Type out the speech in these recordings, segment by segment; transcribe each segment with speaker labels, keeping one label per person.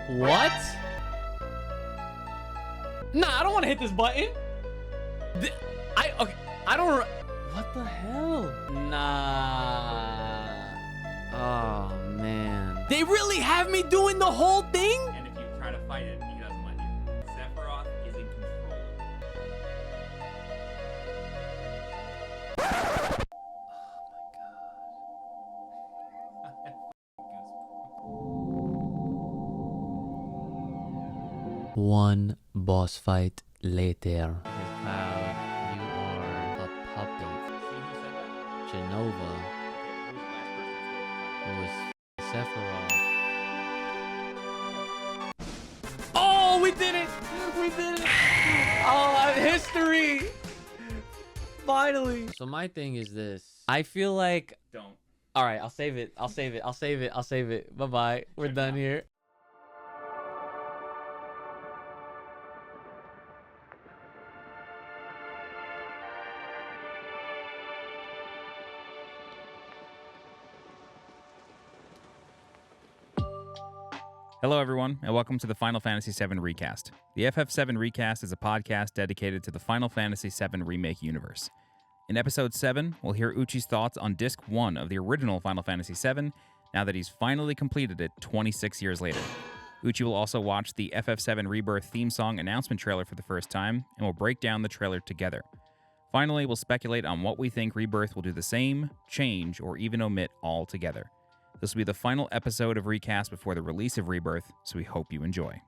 Speaker 1: What? Nah, I don't want to hit this button. Okay, I don't. What the hell? Nah. Oh man. They really have me doing the whole thing?
Speaker 2: And if you try to fight it, he doesn't let you. Sephiroth is in control.
Speaker 1: One boss fight later. His pal, you are a puppet.
Speaker 2: See who said that?
Speaker 1: Genova,
Speaker 2: Okay, who's the last person?
Speaker 1: who was Sephiroth. Oh, we did it! We did it! Oh, history! Finally. So my thing is this. I feel like.
Speaker 2: Don't.
Speaker 1: All right, I'll save it. I'll save it. I'll save it. I'll save it. Bye bye. We're done here.
Speaker 2: Hello, everyone, and welcome to the Final Fantasy VII RE-CAST. The FF7 RE-CAST is a podcast dedicated to the Final Fantasy VII Remake universe. In Episode 7, we'll hear Uchi's thoughts on Disc 1 of the original Final Fantasy VII, now that he's finally completed it 26 years later. Uchi will also watch the FF7 Rebirth theme song announcement trailer for the first time, and we'll break down the trailer together. Finally, we'll speculate on what we think Rebirth will do the same, change, or even omit altogether. This will be the final episode of RE-CAST before the release of Rebirth, so we hope you enjoy.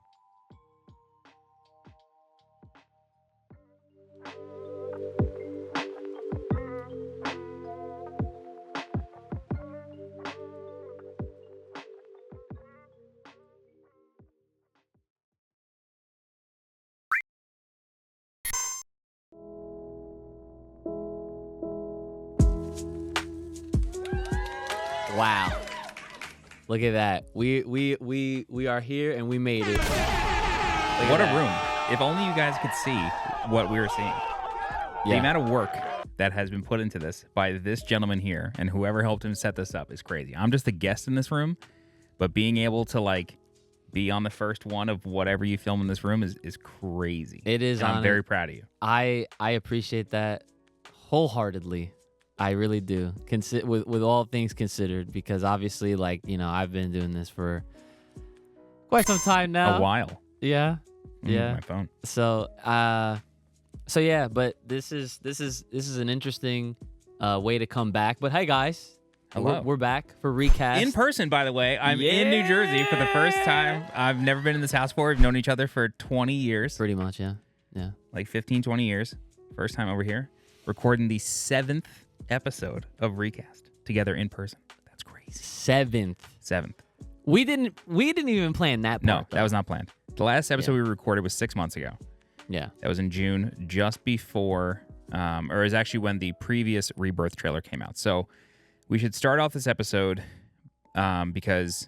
Speaker 1: Wow. Look at that. We are here and we made it.
Speaker 2: What a room. If only you guys could see what we were seeing. The amount of work that has been put into this by this gentleman here and whoever helped him set this up is crazy. I'm just a guest in this room, but being able to be on the first one of whatever you film in this room is crazy.
Speaker 1: It is.
Speaker 2: And I'm very proud of you.
Speaker 1: I appreciate that wholeheartedly. I really do. With all things considered, because obviously, I've been doing this for quite some time now.
Speaker 2: A while.
Speaker 1: Yeah. Yeah.
Speaker 2: My phone.
Speaker 1: So yeah, but this is an interesting way to come back. But hey, guys.
Speaker 2: Hello.
Speaker 1: We're back for RE-CAST.
Speaker 2: In person, by the way. I'm in New Jersey for the first time. I've never been in this house before. We've known each other for 20 years.
Speaker 1: Pretty much, yeah. Yeah.
Speaker 2: 15, 20 years. First time over here. Recording the 7th episode of RE-CAST together in person. That's crazy.
Speaker 1: 7th. We didn't even plan that part.
Speaker 2: No, that was not planned. The last episode we recorded was 6 months ago.
Speaker 1: Yeah.
Speaker 2: That was in June, just before, or is actually when the previous Rebirth trailer came out. So we should start off this episode because,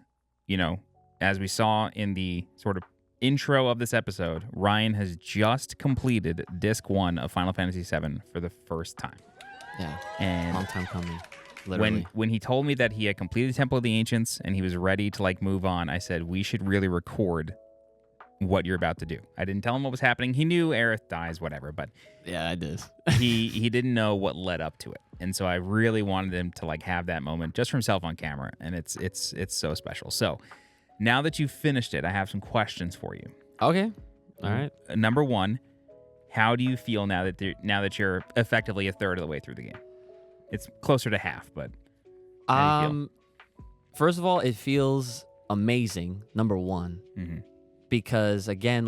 Speaker 2: as we saw in the sort of intro of this episode, Ryan has just completed Disc 1 of Final Fantasy VII for the first time.
Speaker 1: Yeah.
Speaker 2: And
Speaker 1: long time coming. Literally.
Speaker 2: When he told me that he had completed Temple of the Ancients and he was ready to move on, I said, we should really record what you're about to do. I didn't tell him what was happening. He knew Aerith dies, whatever, but
Speaker 1: yeah, I did.
Speaker 2: he didn't know what led up to it. And so I really wanted him to have that moment just for himself on camera, and it's so special. So now that you've finished it, I have some questions for you.
Speaker 1: Okay. All right.
Speaker 2: Number one, how do you feel now that you're effectively a third of the way through the game? It's closer to half, but how do you feel?
Speaker 1: First of all, it feels amazing. Number one, because again,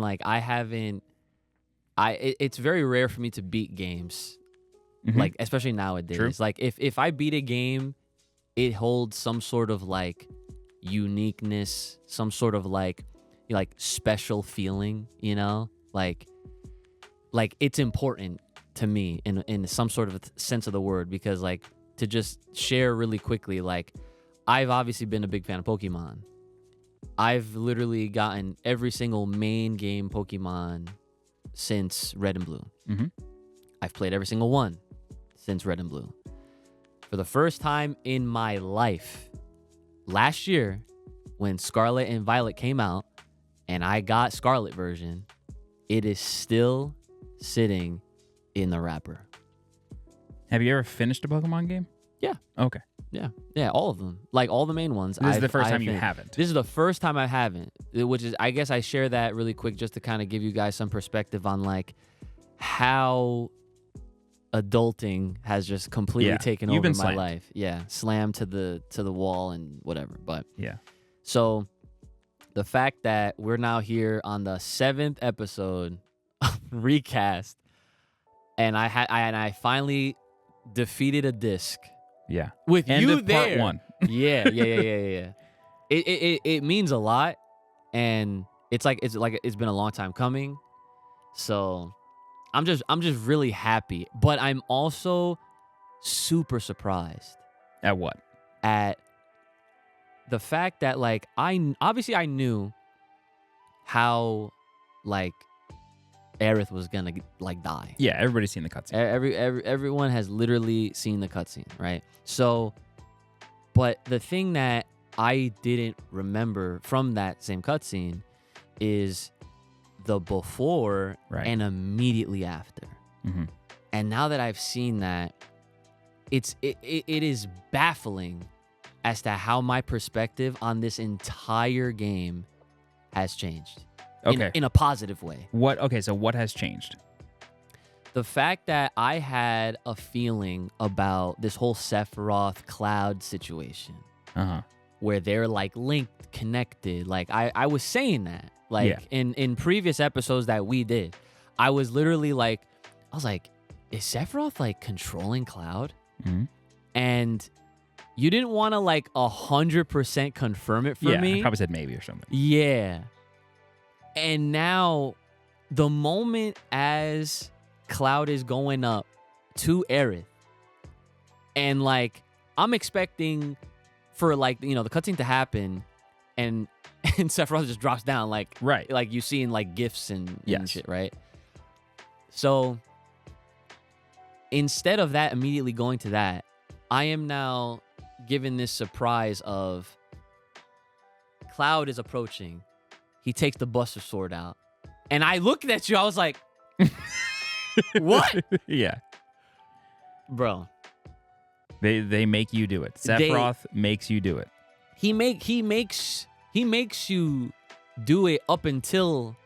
Speaker 1: it's very rare for me to beat games, especially nowadays.
Speaker 2: True.
Speaker 1: If I beat a game, it holds some sort of uniqueness, some sort of special feeling, it's important to me in some sort of sense of the word, because to just share really quickly, I've obviously been a big fan of Pokemon. I've literally gotten every single main game Pokemon since Red and Blue. I've played every single one since Red and Blue. For the first time in my life, last year, when Scarlet and Violet came out, and I got Scarlet version, it is still sitting in the wrapper.
Speaker 2: Have you ever finished a Pokemon game?
Speaker 1: Yeah.
Speaker 2: Okay.
Speaker 1: Yeah, all of them. Like all the main ones.
Speaker 2: This is the first time you
Speaker 1: finished.
Speaker 2: haven't.
Speaker 1: This is the first time I haven't, which is, I guess I share that really quick just to kind of give you guys some perspective on like how adulting has just completely taken over my
Speaker 2: slammed.
Speaker 1: life. Yeah, slammed to the wall and whatever. But
Speaker 2: yeah.
Speaker 1: So the fact that we're now here on the 7th episode of RECAST, and I finally defeated a disc.
Speaker 2: Yeah.
Speaker 1: With
Speaker 2: End
Speaker 1: you
Speaker 2: of
Speaker 1: there.
Speaker 2: part 1.
Speaker 1: Yeah. It means a lot, and it's been a long time coming. So I'm just really happy, but I'm also super surprised
Speaker 2: At what?
Speaker 1: at the fact that like I knew how like Aerith was gonna like die.
Speaker 2: Yeah, everybody's seen the cutscene.
Speaker 1: Everyone has literally seen the cutscene, right? So, but the thing that I didn't remember from that same cutscene is the before and immediately after.
Speaker 2: Mm-hmm.
Speaker 1: And now that I've seen that, it is baffling as to how my perspective on this entire game has changed.
Speaker 2: Okay.
Speaker 1: In a positive way.
Speaker 2: So what has changed?
Speaker 1: The fact that I had a feeling about this whole Sephiroth Cloud situation, where they're like linked, connected. Like I was saying that, like in previous episodes that we did, I was literally like, is Sephiroth like controlling Cloud?
Speaker 2: Mm-hmm.
Speaker 1: And you didn't want to like 100% confirm it for me.
Speaker 2: I probably said maybe or something.
Speaker 1: Yeah. And now, the moment as Cloud is going up to Aerith, and like I'm expecting for like the cutscene to happen, and Sephiroth just drops down like you see in like GIFs and shit, right? So instead of that immediately going to that, I am now given this surprise of Cloud is approaching. He takes the Buster Sword out. And I looked at you, I was like, what?
Speaker 2: Yeah.
Speaker 1: Bro.
Speaker 2: They make you do it. Sephiroth makes you do it.
Speaker 1: He makes you do it up until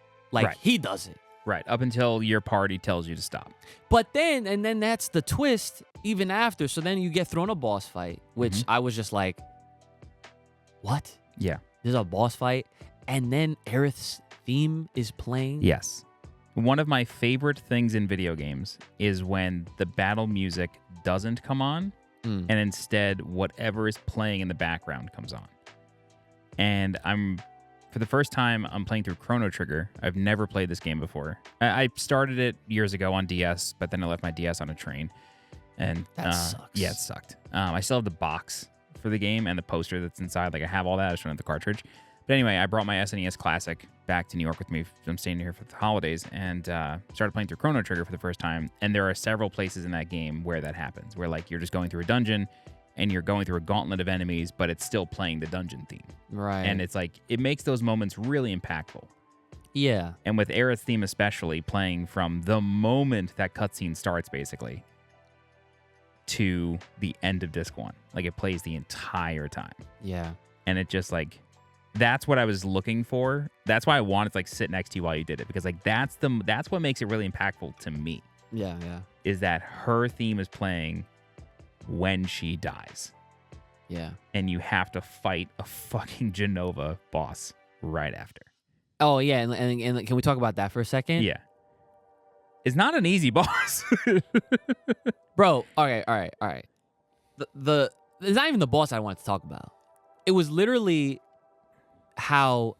Speaker 1: he does it.
Speaker 2: Right. Up until your party tells you to stop.
Speaker 1: But then that's the twist even after. So then you get thrown a boss fight, which I was just like, what?
Speaker 2: Yeah.
Speaker 1: There's a boss fight. And then Aerith's theme is playing.
Speaker 2: Yes. One of my favorite things in video games is when the battle music doesn't come on and instead whatever is playing in the background comes on. And for the first time, I'm playing through Chrono Trigger. I've never played this game before. I started it years ago on DS, but then I left my DS on a train. And
Speaker 1: that sucks.
Speaker 2: Yeah, it sucked. I still have the box for the game and the poster that's inside. Like I have all that. I just don't have the cartridge. But anyway, I brought my SNES Classic back to New York with me. I'm staying here for the holidays and started playing through Chrono Trigger for the first time. And there are several places in that game where that happens, where like you're just going through a dungeon and you're going through a gauntlet of enemies, but it's still playing the dungeon theme.
Speaker 1: Right.
Speaker 2: And it's like, it makes those moments really impactful.
Speaker 1: Yeah.
Speaker 2: And with Aerith's theme especially, playing from the moment that cutscene starts, basically, to the end of disc 1. Like, it plays the entire time.
Speaker 1: Yeah.
Speaker 2: And it just, like, that's what I was looking for. That's why I wanted to, like, sit next to you while you did it. Because, like, that's what makes it really impactful to me.
Speaker 1: Yeah, yeah.
Speaker 2: Is that her theme is playing when she dies.
Speaker 1: Yeah.
Speaker 2: And you have to fight a fucking Genova boss right after.
Speaker 1: Oh, yeah. And can we talk about that for a second?
Speaker 2: Yeah. It's not an easy boss.
Speaker 1: Bro, all right. It's not even the boss I wanted to talk about. It was literally how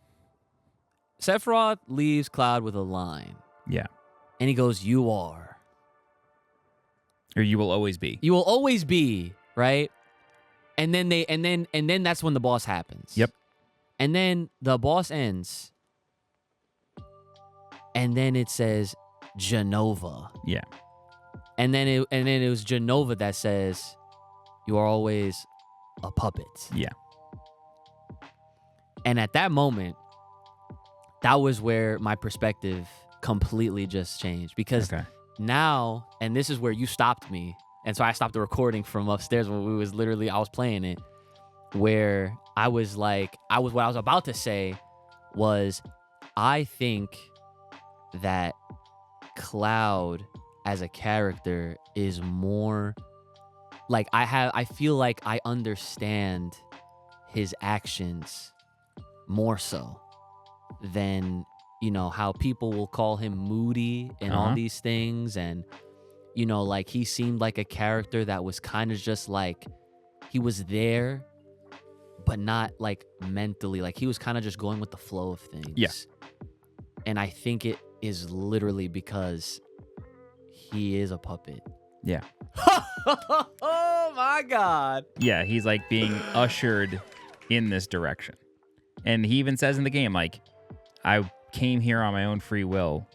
Speaker 1: Sephiroth leaves Cloud with a line.
Speaker 2: Yeah.
Speaker 1: And he goes, "You are."
Speaker 2: Or you will always be.
Speaker 1: You will always be, right? And then that's when the boss happens.
Speaker 2: Yep.
Speaker 1: And then the boss ends. And then it says Genova.
Speaker 2: Yeah.
Speaker 1: And then it was Genova that says, "You are always a puppet."
Speaker 2: Yeah.
Speaker 1: And at that moment, that was where my perspective completely just changed. Because now, and this is where you stopped me, and so I stopped the recording from upstairs when I was playing it, where I was like, what I was about to say was, I think that Cloud as a character is more like, I feel like I understand his actions more so than, you know, how people will call him moody and all these things. And, you know, like, he seemed like a character that was kind of just like, he was there, but not like mentally, like he was kind of just going with the flow of things.
Speaker 2: Yeah.
Speaker 1: And I think it is literally because he is a puppet.
Speaker 2: Yeah.
Speaker 1: Oh my God.
Speaker 2: Yeah, he's like being ushered in this direction. And he even says in the game, like, I came here on my own free will.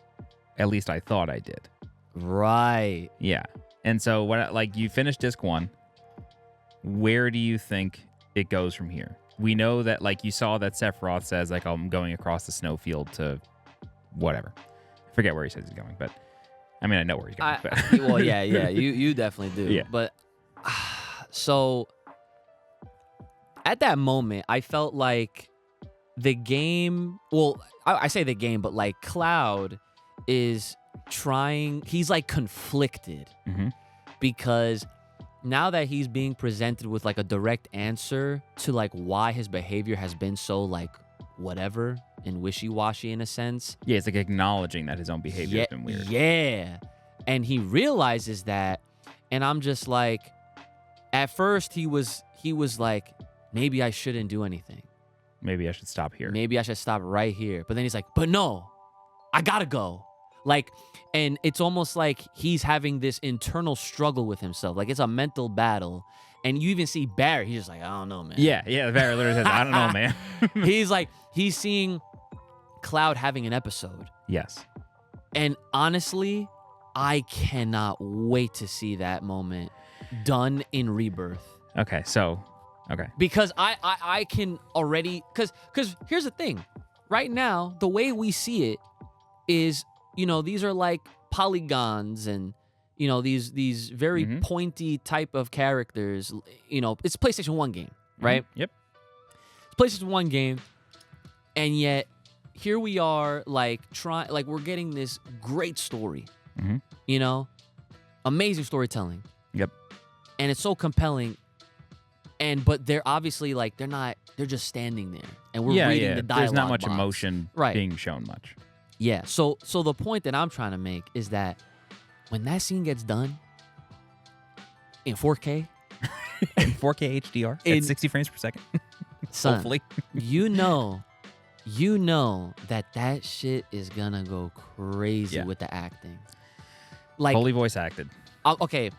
Speaker 2: At least I thought I did.
Speaker 1: Right.
Speaker 2: Yeah. And so like, you finished disc 1. Where do you think it goes from here? We know that, like, you saw that Sephiroth says, like, I'm going across the snowfield to whatever. I forget where he says he's going, but I mean, I know where he's going. But.
Speaker 1: Well, yeah, you definitely do.
Speaker 2: Yeah.
Speaker 1: But so at that moment, I felt like the game, well, I say the game, but like Cloud is trying, he's like conflicted because now that he's being presented with like a direct answer to like why his behavior has been so like whatever and wishy-washy in a sense.
Speaker 2: Yeah, it's like acknowledging that his own behavior has been weird.
Speaker 1: Yeah. And he realizes that, and I'm just like, at first he was like, maybe I shouldn't do anything.
Speaker 2: Maybe I should stop here.
Speaker 1: Maybe I should stop right here. But then he's like, but no, I gotta go. Like, and it's almost like he's having this internal struggle with himself. Like, it's a mental battle. And you even see Barret, he's just like, I don't know, man.
Speaker 2: Yeah, Barret literally says, I don't know, man.
Speaker 1: He's like, he's seeing Cloud having an episode.
Speaker 2: Yes.
Speaker 1: And honestly, I cannot wait to see that moment done in Rebirth.
Speaker 2: Okay, so,
Speaker 1: Because I can already, because here's the thing. Right now, the way we see it is, you know, these are like polygons and, you know, these very pointy type of characters. You know, it's a PlayStation 1 game, right?
Speaker 2: Yep.
Speaker 1: It's a PlayStation 1 game, and yet here we are, like, we're getting this great story, you know? Amazing storytelling.
Speaker 2: Yep.
Speaker 1: And it's so compelling. But they're obviously, like, they're just standing there. And we're reading the dialogue
Speaker 2: There's not much
Speaker 1: box.
Speaker 2: emotion being shown much.
Speaker 1: Yeah. So the point that I'm trying to make is that when that scene gets done in 4K,
Speaker 2: in 4K HDR at 60 frames per second,
Speaker 1: son,
Speaker 2: hopefully,
Speaker 1: you know that shit is gonna go crazy with the acting. Like,
Speaker 2: fully voice acted.
Speaker 1: Okay.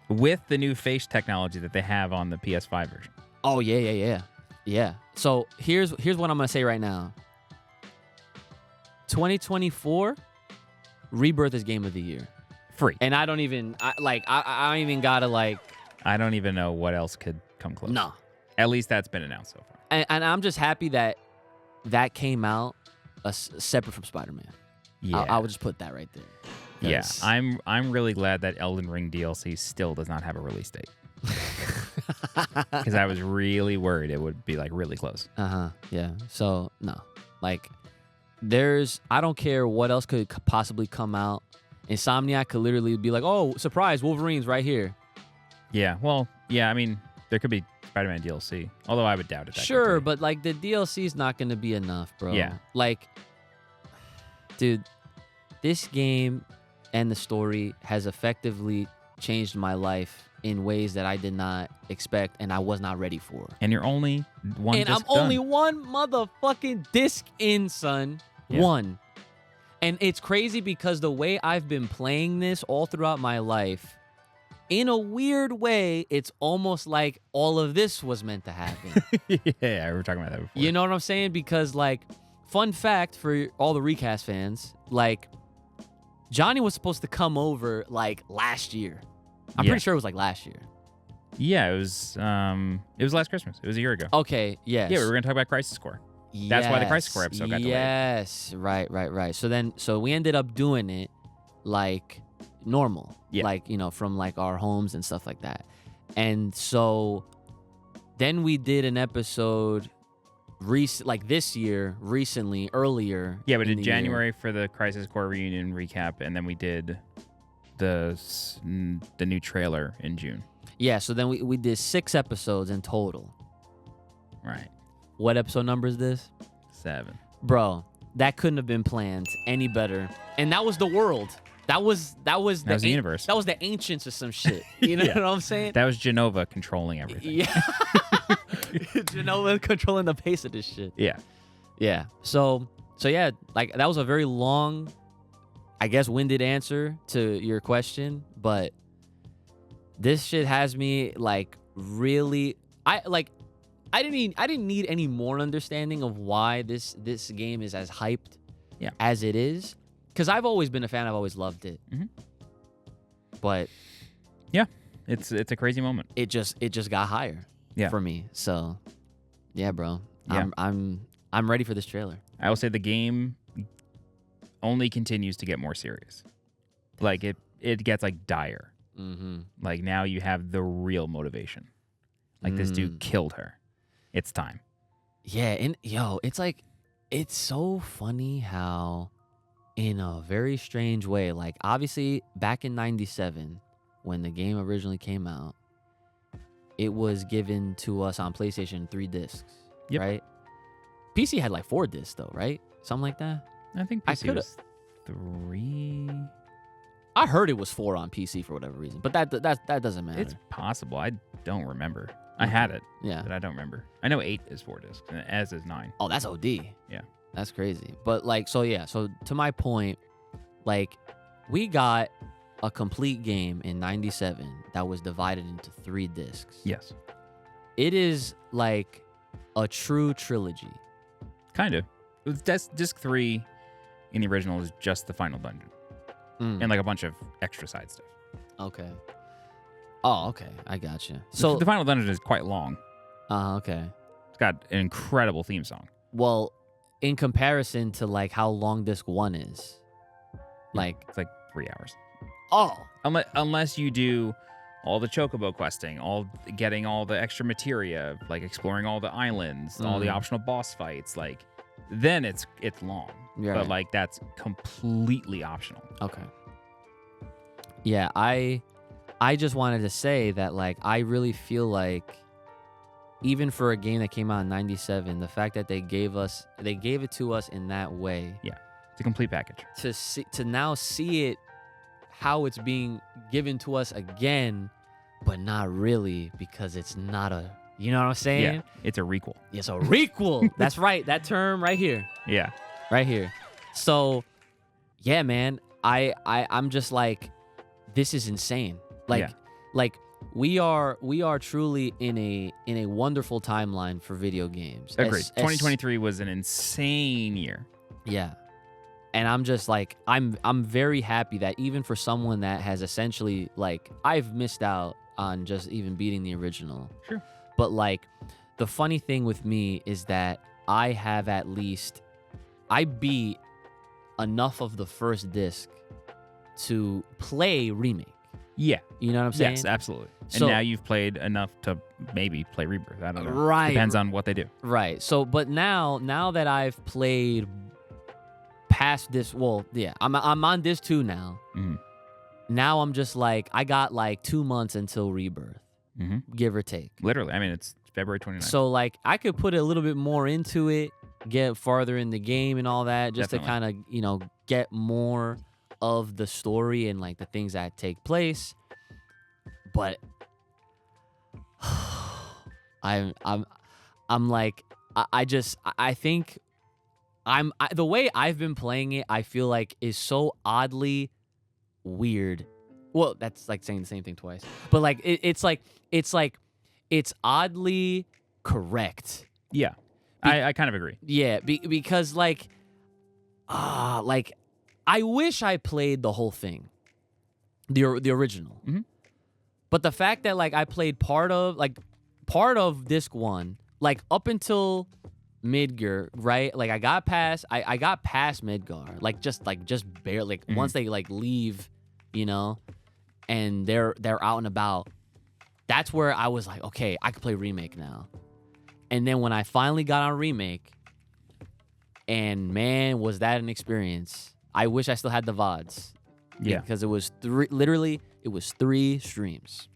Speaker 2: With the new face technology that they have on the PS5 version.
Speaker 1: Oh yeah. So here's what I'm gonna say right now. 2024, Rebirth is Game of the Year.
Speaker 2: Free.
Speaker 1: And I don't even gotta like.
Speaker 2: I don't even know what else could come close.
Speaker 1: No.
Speaker 2: At least that's been announced so far.
Speaker 1: And I'm just happy that came out separate from Spider-Man.
Speaker 2: Yeah.
Speaker 1: I would just put that right there.
Speaker 2: Yeah, I'm really glad that Elden Ring DLC still does not have a release date. Because I was really worried it would be like really close.
Speaker 1: Yeah. So no, like I don't care what else could possibly come out. Insomniac could literally be like, oh, surprise, Wolverine's right here.
Speaker 2: Yeah. Well, yeah. I mean, there could be Spider-Man DLC, although I would doubt it.
Speaker 1: Sure, but like the DLC is not going to be enough, bro.
Speaker 2: Yeah.
Speaker 1: Like, dude, this game and the story has effectively changed my life in ways that I did not expect and I was not ready for.
Speaker 2: And you're only one disc
Speaker 1: I'm only one motherfucking disc in, son.
Speaker 2: Yeah.
Speaker 1: One. And it's crazy because the way I've been playing this all throughout my life, in a weird way, it's almost like all of this was meant to happen.
Speaker 2: Yeah, we were talking about that before.
Speaker 1: You know what I'm saying? Because, like, fun fact for all the RECAST fans, like, Johnny was supposed to come over like last year. I'm pretty sure it was like last year.
Speaker 2: Yeah, it was last Christmas. It was a year ago.
Speaker 1: Okay, yes.
Speaker 2: Yeah, we were gonna talk about Crisis Core. That's why the Crisis Core episode got delayed.
Speaker 1: Yes, right. So we ended up doing it like normal, like, you know, from like our homes and stuff like that. And so then we did an episode like this year, earlier.
Speaker 2: Yeah, we did January for the Crisis Core reunion recap, and then we did the new trailer in June.
Speaker 1: Yeah, so then we did 6 episodes in total.
Speaker 2: Right.
Speaker 1: What episode number is this?
Speaker 2: 7.
Speaker 1: Bro, that couldn't have been planned any better. And that was the world. That was the
Speaker 2: universe.
Speaker 1: That was the ancients or some shit. You know what I'm saying?
Speaker 2: That was Genova controlling everything.
Speaker 1: Yeah. Genova controlling the pace of this shit.
Speaker 2: Yeah.
Speaker 1: Yeah. So yeah, like that was a very long, I guess, winded answer to your question, but this shit has me like really I didn't need any more understanding of why this game is as hyped as it is, because I've always been a fan. I've always loved it. Mm-hmm. But
Speaker 2: yeah, it's a crazy moment.
Speaker 1: It just got higher for me. So yeah, bro.
Speaker 2: Yeah.
Speaker 1: I'm ready for this trailer.
Speaker 2: I will say the game only continues to get more serious. Like it gets like dire.
Speaker 1: Mm-hmm.
Speaker 2: Like now you have the real motivation. Like this dude killed her. It's time.
Speaker 1: Yeah, and it's like, it's so funny how, in a very strange way, like obviously back in '97 when the game originally came out, it was given to us on PlayStation 3 discs, right? PC had like 4 discs though, right? Something like that.
Speaker 2: I think PC was 3.
Speaker 1: I heard it was 4 on PC for whatever reason, but that doesn't matter.
Speaker 2: It's possible. I don't remember. I had it,
Speaker 1: yeah,
Speaker 2: but I don't remember. I know 8 is 4 discs, as is 9.
Speaker 1: Oh, that's OD.
Speaker 2: Yeah,
Speaker 1: that's crazy. But like, so to my point, like, we got a complete game in '97 that was divided into 3 discs.
Speaker 2: Yes,
Speaker 1: it is like a true trilogy.
Speaker 2: Kind of. Disc 3 in the original is just the final dungeon and like a bunch of extra side stuff.
Speaker 1: Okay. Oh, okay. I gotcha. So
Speaker 2: the final dungeon is quite long.
Speaker 1: Okay.
Speaker 2: It's got an incredible theme song.
Speaker 1: Well, in comparison to like how long disc 1 is, like
Speaker 2: it's like 3 hours.
Speaker 1: Oh.
Speaker 2: Unless you do all the chocobo questing, getting all the extra materia, like exploring all the islands, all the optional boss fights, like then it's long. Yeah. But like that's completely optional.
Speaker 1: Okay. Yeah, I just wanted to say that, like, I really feel like even for a game that came out in '97, the fact that they gave it to us in that way.
Speaker 2: Yeah, it's a complete package.
Speaker 1: To now see it how it's being given to us again, but not really, because it's not a, you know what I'm saying?
Speaker 2: Yeah, it's a requel.
Speaker 1: It's a requel. That's right. That term right here.
Speaker 2: Yeah.
Speaker 1: Right here. So, yeah, man, I'm just like, this is insane. Like we are truly in a wonderful timeline for video games.
Speaker 2: Agreed. 2023 was an insane year.
Speaker 1: Yeah. And I'm just like, I'm very happy that even for someone that has essentially, like, I've missed out on just even beating the original.
Speaker 2: Sure.
Speaker 1: But like, the funny thing with me is that I beat enough of the first disc to play Remake.
Speaker 2: Yeah.
Speaker 1: You know what I'm saying?
Speaker 2: Yes, absolutely.
Speaker 1: So,
Speaker 2: and now you've played enough to maybe play Rebirth. I don't know.
Speaker 1: Right.
Speaker 2: Depends on what they do.
Speaker 1: Right. So, but now that I've played past this, well, yeah, I'm on this 2 now.
Speaker 2: Mm-hmm.
Speaker 1: Now I'm just like, I got like 2 months until Rebirth, give or take.
Speaker 2: Literally. I mean, it's February 29th.
Speaker 1: So like, I could put a little bit more into it, get farther in the game and all that, just
Speaker 2: Definitely.
Speaker 1: to kind of, get more of the story and like the things that take place. But I'm like, I think the way I've been playing it, I feel like is so oddly weird. Well, that's like saying the same thing twice. But like it's oddly correct.
Speaker 2: Yeah. I kind of agree.
Speaker 1: Yeah, because like I wish I played the whole thing, the original.
Speaker 2: Mm-hmm.
Speaker 1: But the fact that like I played part of disc 1, like up until Midgar, right? Like I got past Midgar, just barely. Like once they like leave, you know, and they're out and about. That's where I was like, okay, I could play Remake now. And then when I finally got on Remake, and man, was that an experience. I wish I still had the VODs.
Speaker 2: Yeah.
Speaker 1: Because it was literally 3 streams.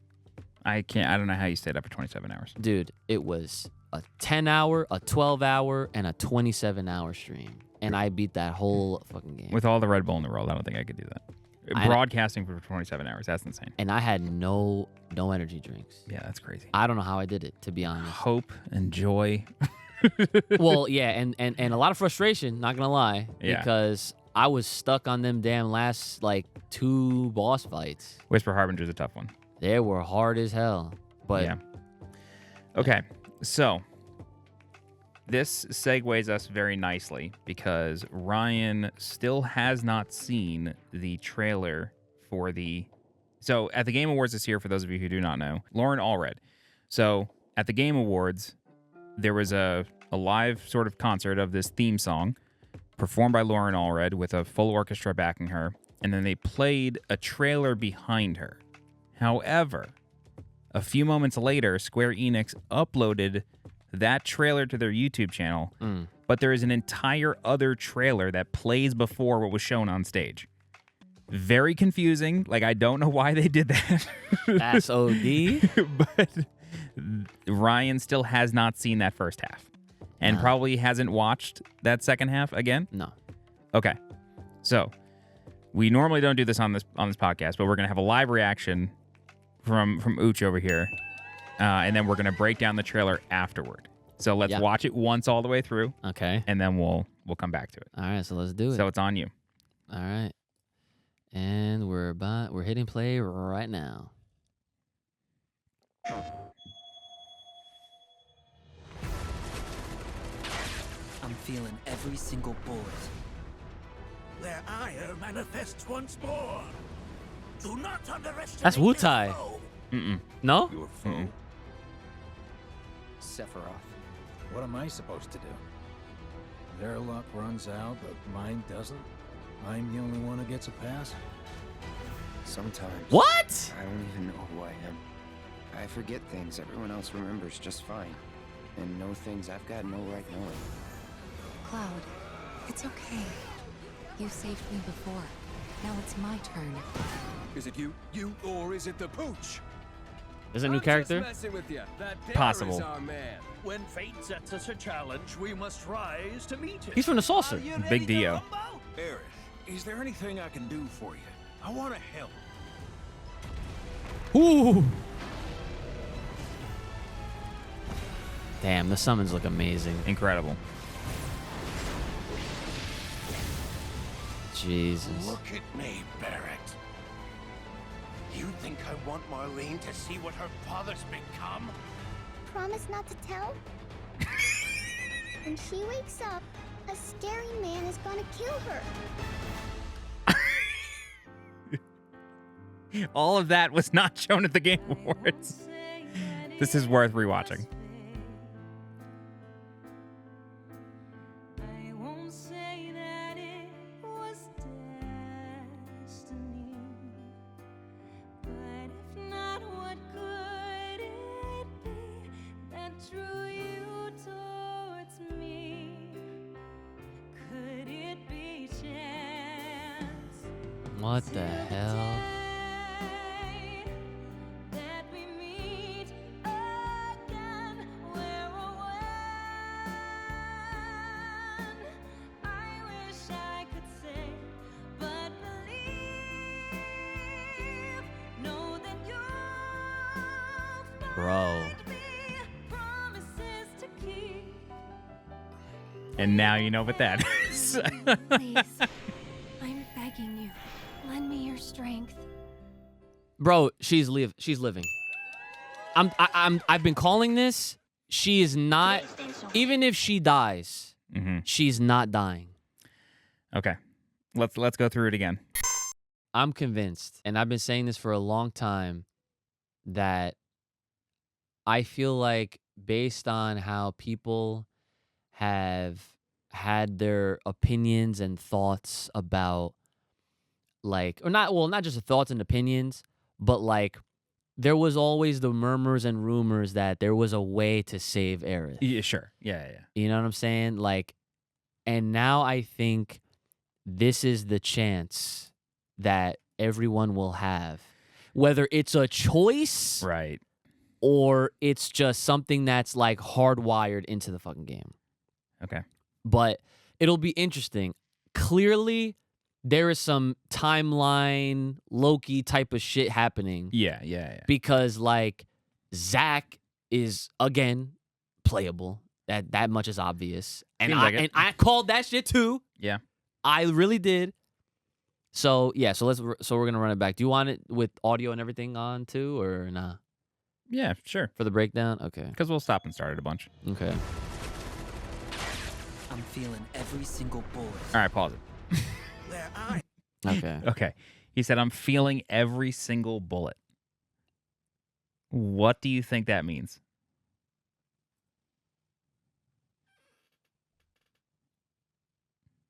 Speaker 2: I don't know how you stayed up for 27 hours.
Speaker 1: Dude, it was a 10-hour, a 12-hour, and a 27-hour stream. And I beat that whole fucking game.
Speaker 2: With all the Red Bull in the world, I don't think I could do that. Broadcasting for 27 hours, that's insane.
Speaker 1: And I had no energy drinks.
Speaker 2: Yeah, that's crazy.
Speaker 1: I don't know how I did it, to be honest.
Speaker 2: Hope and joy.
Speaker 1: Well, yeah, and a lot of frustration, not gonna lie.
Speaker 2: Yeah.
Speaker 1: Because I was stuck on them damn last, 2 boss fights.
Speaker 2: Whisper Harbinger's a tough one.
Speaker 1: They were hard as hell. But
Speaker 2: yeah. Okay, so this segues us very nicely because Ryan still has not seen the trailer for the... So at the Game Awards this year, for those of you who do not know, Lauren Allred. So at the Game Awards, there was a live sort of concert of this theme song performed by Lauren Allred with a full orchestra backing her, and then they played a trailer behind her. However, a few moments later, Square Enix uploaded that trailer to their YouTube channel, but there is an entire other trailer that plays before what was shown on stage. Very confusing. I don't know why they did that.
Speaker 1: That's OD.
Speaker 2: But Ryan still has not seen that first half and probably hasn't watched that second half again.
Speaker 1: No.
Speaker 2: Okay. So we normally don't do this on this podcast, but we're going to have a live reaction from Uchi over here. And then we're going to break down the trailer afterward. So let's watch it once all the way through.
Speaker 1: Okay.
Speaker 2: And then we'll come back to it.
Speaker 1: All right, so let's do it.
Speaker 2: So it's on you.
Speaker 1: All right. And we're hitting play right now.
Speaker 3: I'm feeling every single bullet.
Speaker 4: Their ire manifests once more. Do not underestimate.
Speaker 1: That's Wutai. No?
Speaker 4: Your foe.
Speaker 3: Sephiroth.
Speaker 5: What am I supposed to do? Their luck runs out, but mine doesn't? I'm the only one who gets a pass?
Speaker 3: Sometimes.
Speaker 1: What?
Speaker 3: I don't even know who I am. I forget things everyone else remembers just fine. And know things I've got no right knowing.
Speaker 6: Cloud, it's okay. You saved me before. Now it's my turn.
Speaker 7: Is it you, or is it the pooch?
Speaker 1: There's a new character?
Speaker 7: Messing with you. That
Speaker 2: Possible.
Speaker 7: Is our man.
Speaker 4: When fate sets us a challenge, we must rise to meet it.
Speaker 1: He's from the saucer.
Speaker 2: Big Dio.
Speaker 7: Aerith, is there anything I can do for you? I want to help.
Speaker 1: Ooh. Damn, the summons look amazing.
Speaker 2: Incredible.
Speaker 1: Jesus.
Speaker 4: Look at me, Barret. You think I want Marlene to see what her father's become?
Speaker 8: Promise not to tell? When she wakes up, a scary man is gonna kill her.
Speaker 2: All of that was not shown at the Game Awards. This is worth rewatching.
Speaker 1: What the hell? Bro.
Speaker 2: And now you know what that is.
Speaker 6: Please, I'm begging you. Lend me your strength.
Speaker 1: Bro, she's living. I've been calling this. She is not, even if she dies, she's not dying.
Speaker 2: Okay. Let's go through it again.
Speaker 1: I'm convinced, and I've been saying this for a long time, that I feel like based on how people have had their opinions and thoughts about like, or not just the thoughts and opinions, but like there was always the murmurs and rumors that there was a way to save Aerith.
Speaker 2: Yeah, sure. Yeah.
Speaker 1: You know what I'm saying? Like, and now I think this is the chance that everyone will have, whether it's a choice,
Speaker 2: Right.
Speaker 1: or it's just something that's like hardwired into the fucking game.
Speaker 2: Okay.
Speaker 1: But it'll be interesting. Clearly, there is some timeline Loki type of shit happening.
Speaker 2: Yeah.
Speaker 1: Because like Zack is again playable. That much is obvious. And
Speaker 2: Seems like it.
Speaker 1: I called that shit too.
Speaker 2: Yeah.
Speaker 1: I really did. So yeah, so we're gonna run it back. Do you want it with audio and everything on too, or nah?
Speaker 2: Yeah, sure.
Speaker 1: For the breakdown? Okay.
Speaker 2: Because we'll stop and start it a bunch.
Speaker 1: Okay.
Speaker 9: I'm feeling every single bullet.
Speaker 2: All right, pause it.
Speaker 1: Okay.
Speaker 2: Okay. He said, I'm feeling every single bullet. What do you think that means?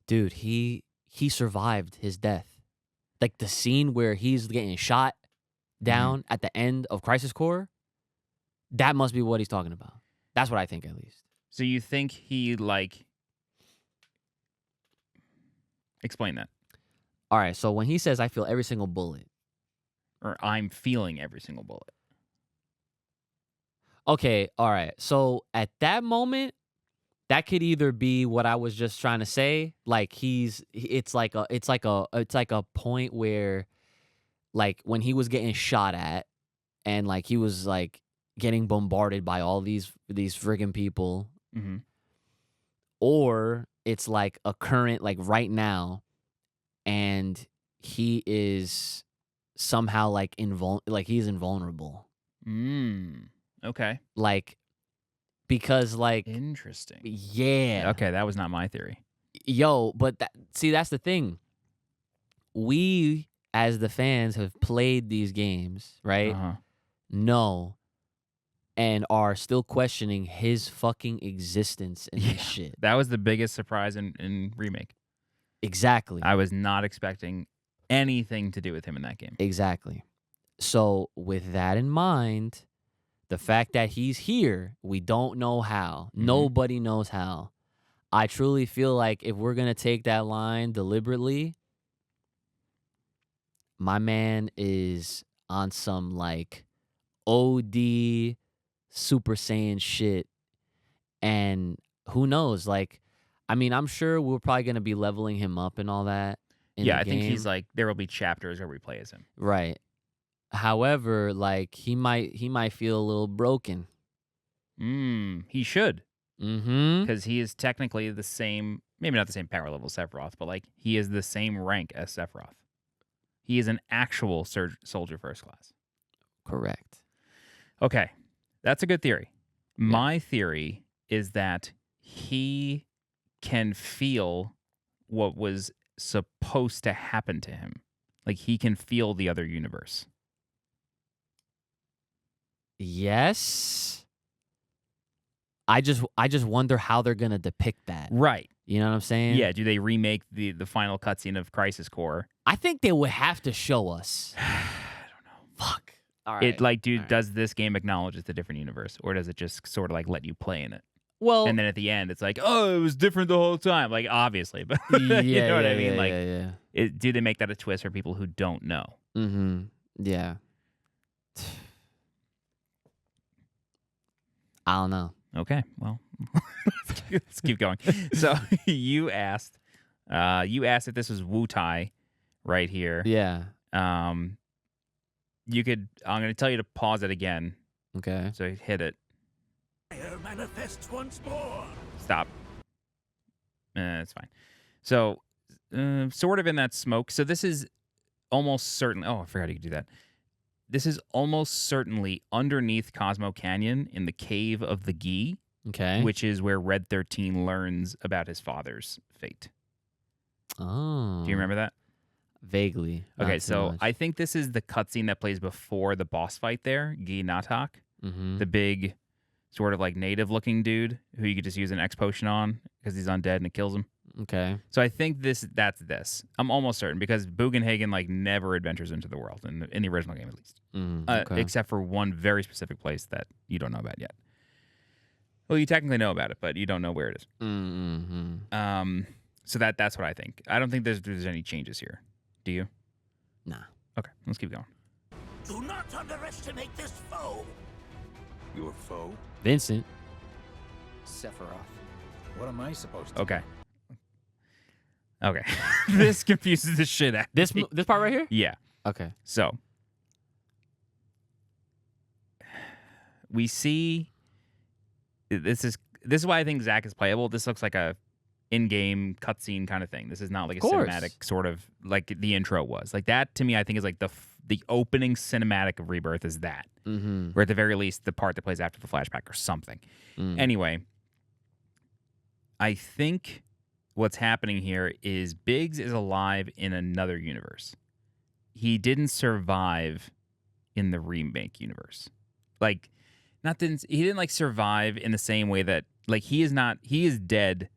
Speaker 1: Dude, he survived his death. Like the scene where he's getting shot down at the end of Crisis Core, that must be what he's talking about. That's what I think, at least.
Speaker 2: So you think he, like... Explain that.
Speaker 1: All right, so when he says, I feel every single bullet.
Speaker 2: Or I'm feeling every single bullet.
Speaker 1: Okay, all right. So at that moment, that could either be what I was just trying to say, like it's like a point where, like when he was getting shot at, and like he was like getting bombarded by all these friggin' people,
Speaker 2: Mm-hmm.
Speaker 1: or it's like a current, like right now, and he is somehow like he's invulnerable.
Speaker 2: Okay.
Speaker 1: Like, because like
Speaker 2: Interesting.
Speaker 1: yeah.
Speaker 2: Okay, that was not my theory.
Speaker 1: Yo, but that's the thing. We, as the fans, have played these games, right?
Speaker 2: Uh-huh.
Speaker 1: No. And are still questioning his fucking existence in this shit.
Speaker 2: That was the biggest surprise in Remake.
Speaker 1: Exactly.
Speaker 2: I was not expecting anything to do with him in that game.
Speaker 1: Exactly. So, with that in mind, the fact that he's here, we don't know how. Nobody knows how. I truly feel like if we're going to take that line deliberately, my man is on some like OD Super Saiyan shit. And who knows? Like, I mean, I'm sure we're probably going to be leveling him up and all that.
Speaker 2: Yeah, I think he's like, there will be chapters where we play as him.
Speaker 1: Right. However, like he might feel a little broken.
Speaker 2: He should.
Speaker 1: Mm-hmm.
Speaker 2: Because he is technically the same, maybe not the same power level as Sephiroth, but like he is the same rank as Sephiroth. He is an actual soldier first class.
Speaker 1: Correct.
Speaker 2: Okay, that's a good theory. Yeah. My theory is that he can feel what was supposed to happen to him. Like he can feel the other universe.
Speaker 1: Yes. I just wonder how they're gonna depict that.
Speaker 2: Right.
Speaker 1: You know what I'm saying?
Speaker 2: Yeah. Do they remake the final cutscene of Crisis Core?
Speaker 1: I think they would have to show us.
Speaker 2: I don't know.
Speaker 1: Fuck. All right.
Speaker 2: Does this game acknowledge it's a different universe, or does it just sort of like let you play in it?
Speaker 1: Well,
Speaker 2: and then at the end, it's like, oh, it was different the whole time. Like, obviously, but you know what I mean? Like, do they make that a twist for people who don't know?
Speaker 1: Mm-hmm. Yeah. I don't know.
Speaker 2: Okay, well, let's keep going. So you asked if this was Wutai right here.
Speaker 1: Yeah.
Speaker 2: You could. I'm going to tell you to pause it again.
Speaker 1: Okay.
Speaker 2: So hit it.
Speaker 4: Fire manifests once more.
Speaker 2: Stop. It's fine. So, sort of in that smoke. So this is almost certainly. Oh, I forgot you could do that. This is almost certainly underneath Cosmo Canyon in the cave of the Gi.
Speaker 1: Okay.
Speaker 2: Which is where Red 13 learns about his father's fate.
Speaker 1: Oh.
Speaker 2: Do you remember that?
Speaker 1: Vaguely.
Speaker 2: Okay, so I think this is the cutscene that plays before the boss fight there, Gi Natak.
Speaker 1: Mm-hmm.
Speaker 2: The big sort of like native-looking dude who you could just use an X potion on because he's undead and it kills him.
Speaker 1: Okay.
Speaker 2: So I think that's this. I'm almost certain because Bugenhagen like never adventures into the world in the original game at least,
Speaker 1: Okay.
Speaker 2: except for one very specific place that you don't know about yet. Well, you technically know about it, but you don't know where it is. So that's what I think. I don't think there's any changes here. Do you?
Speaker 1: Nah.
Speaker 2: Okay, let's keep going.
Speaker 4: Do not underestimate this foe.
Speaker 7: Your foe?
Speaker 1: Vincent.
Speaker 3: Sephiroth.
Speaker 5: What am I supposed to
Speaker 2: Okay. Okay. This confuses the shit out of
Speaker 1: This
Speaker 2: me.
Speaker 1: part right here?
Speaker 2: Yeah.
Speaker 1: Okay.
Speaker 2: So we see this is why I think Zack is playable. This looks like a in-game cutscene kind of thing. This is not like a cinematic sort of like the intro was. Like that to me, I think is like the opening cinematic of Rebirth is that. Or at the very least, the part that plays after the flashback or something. Anyway, I think what's happening here is Biggs is alive in another universe. He didn't survive in the remake universe. Like, he didn't like survive in the same way that like he is dead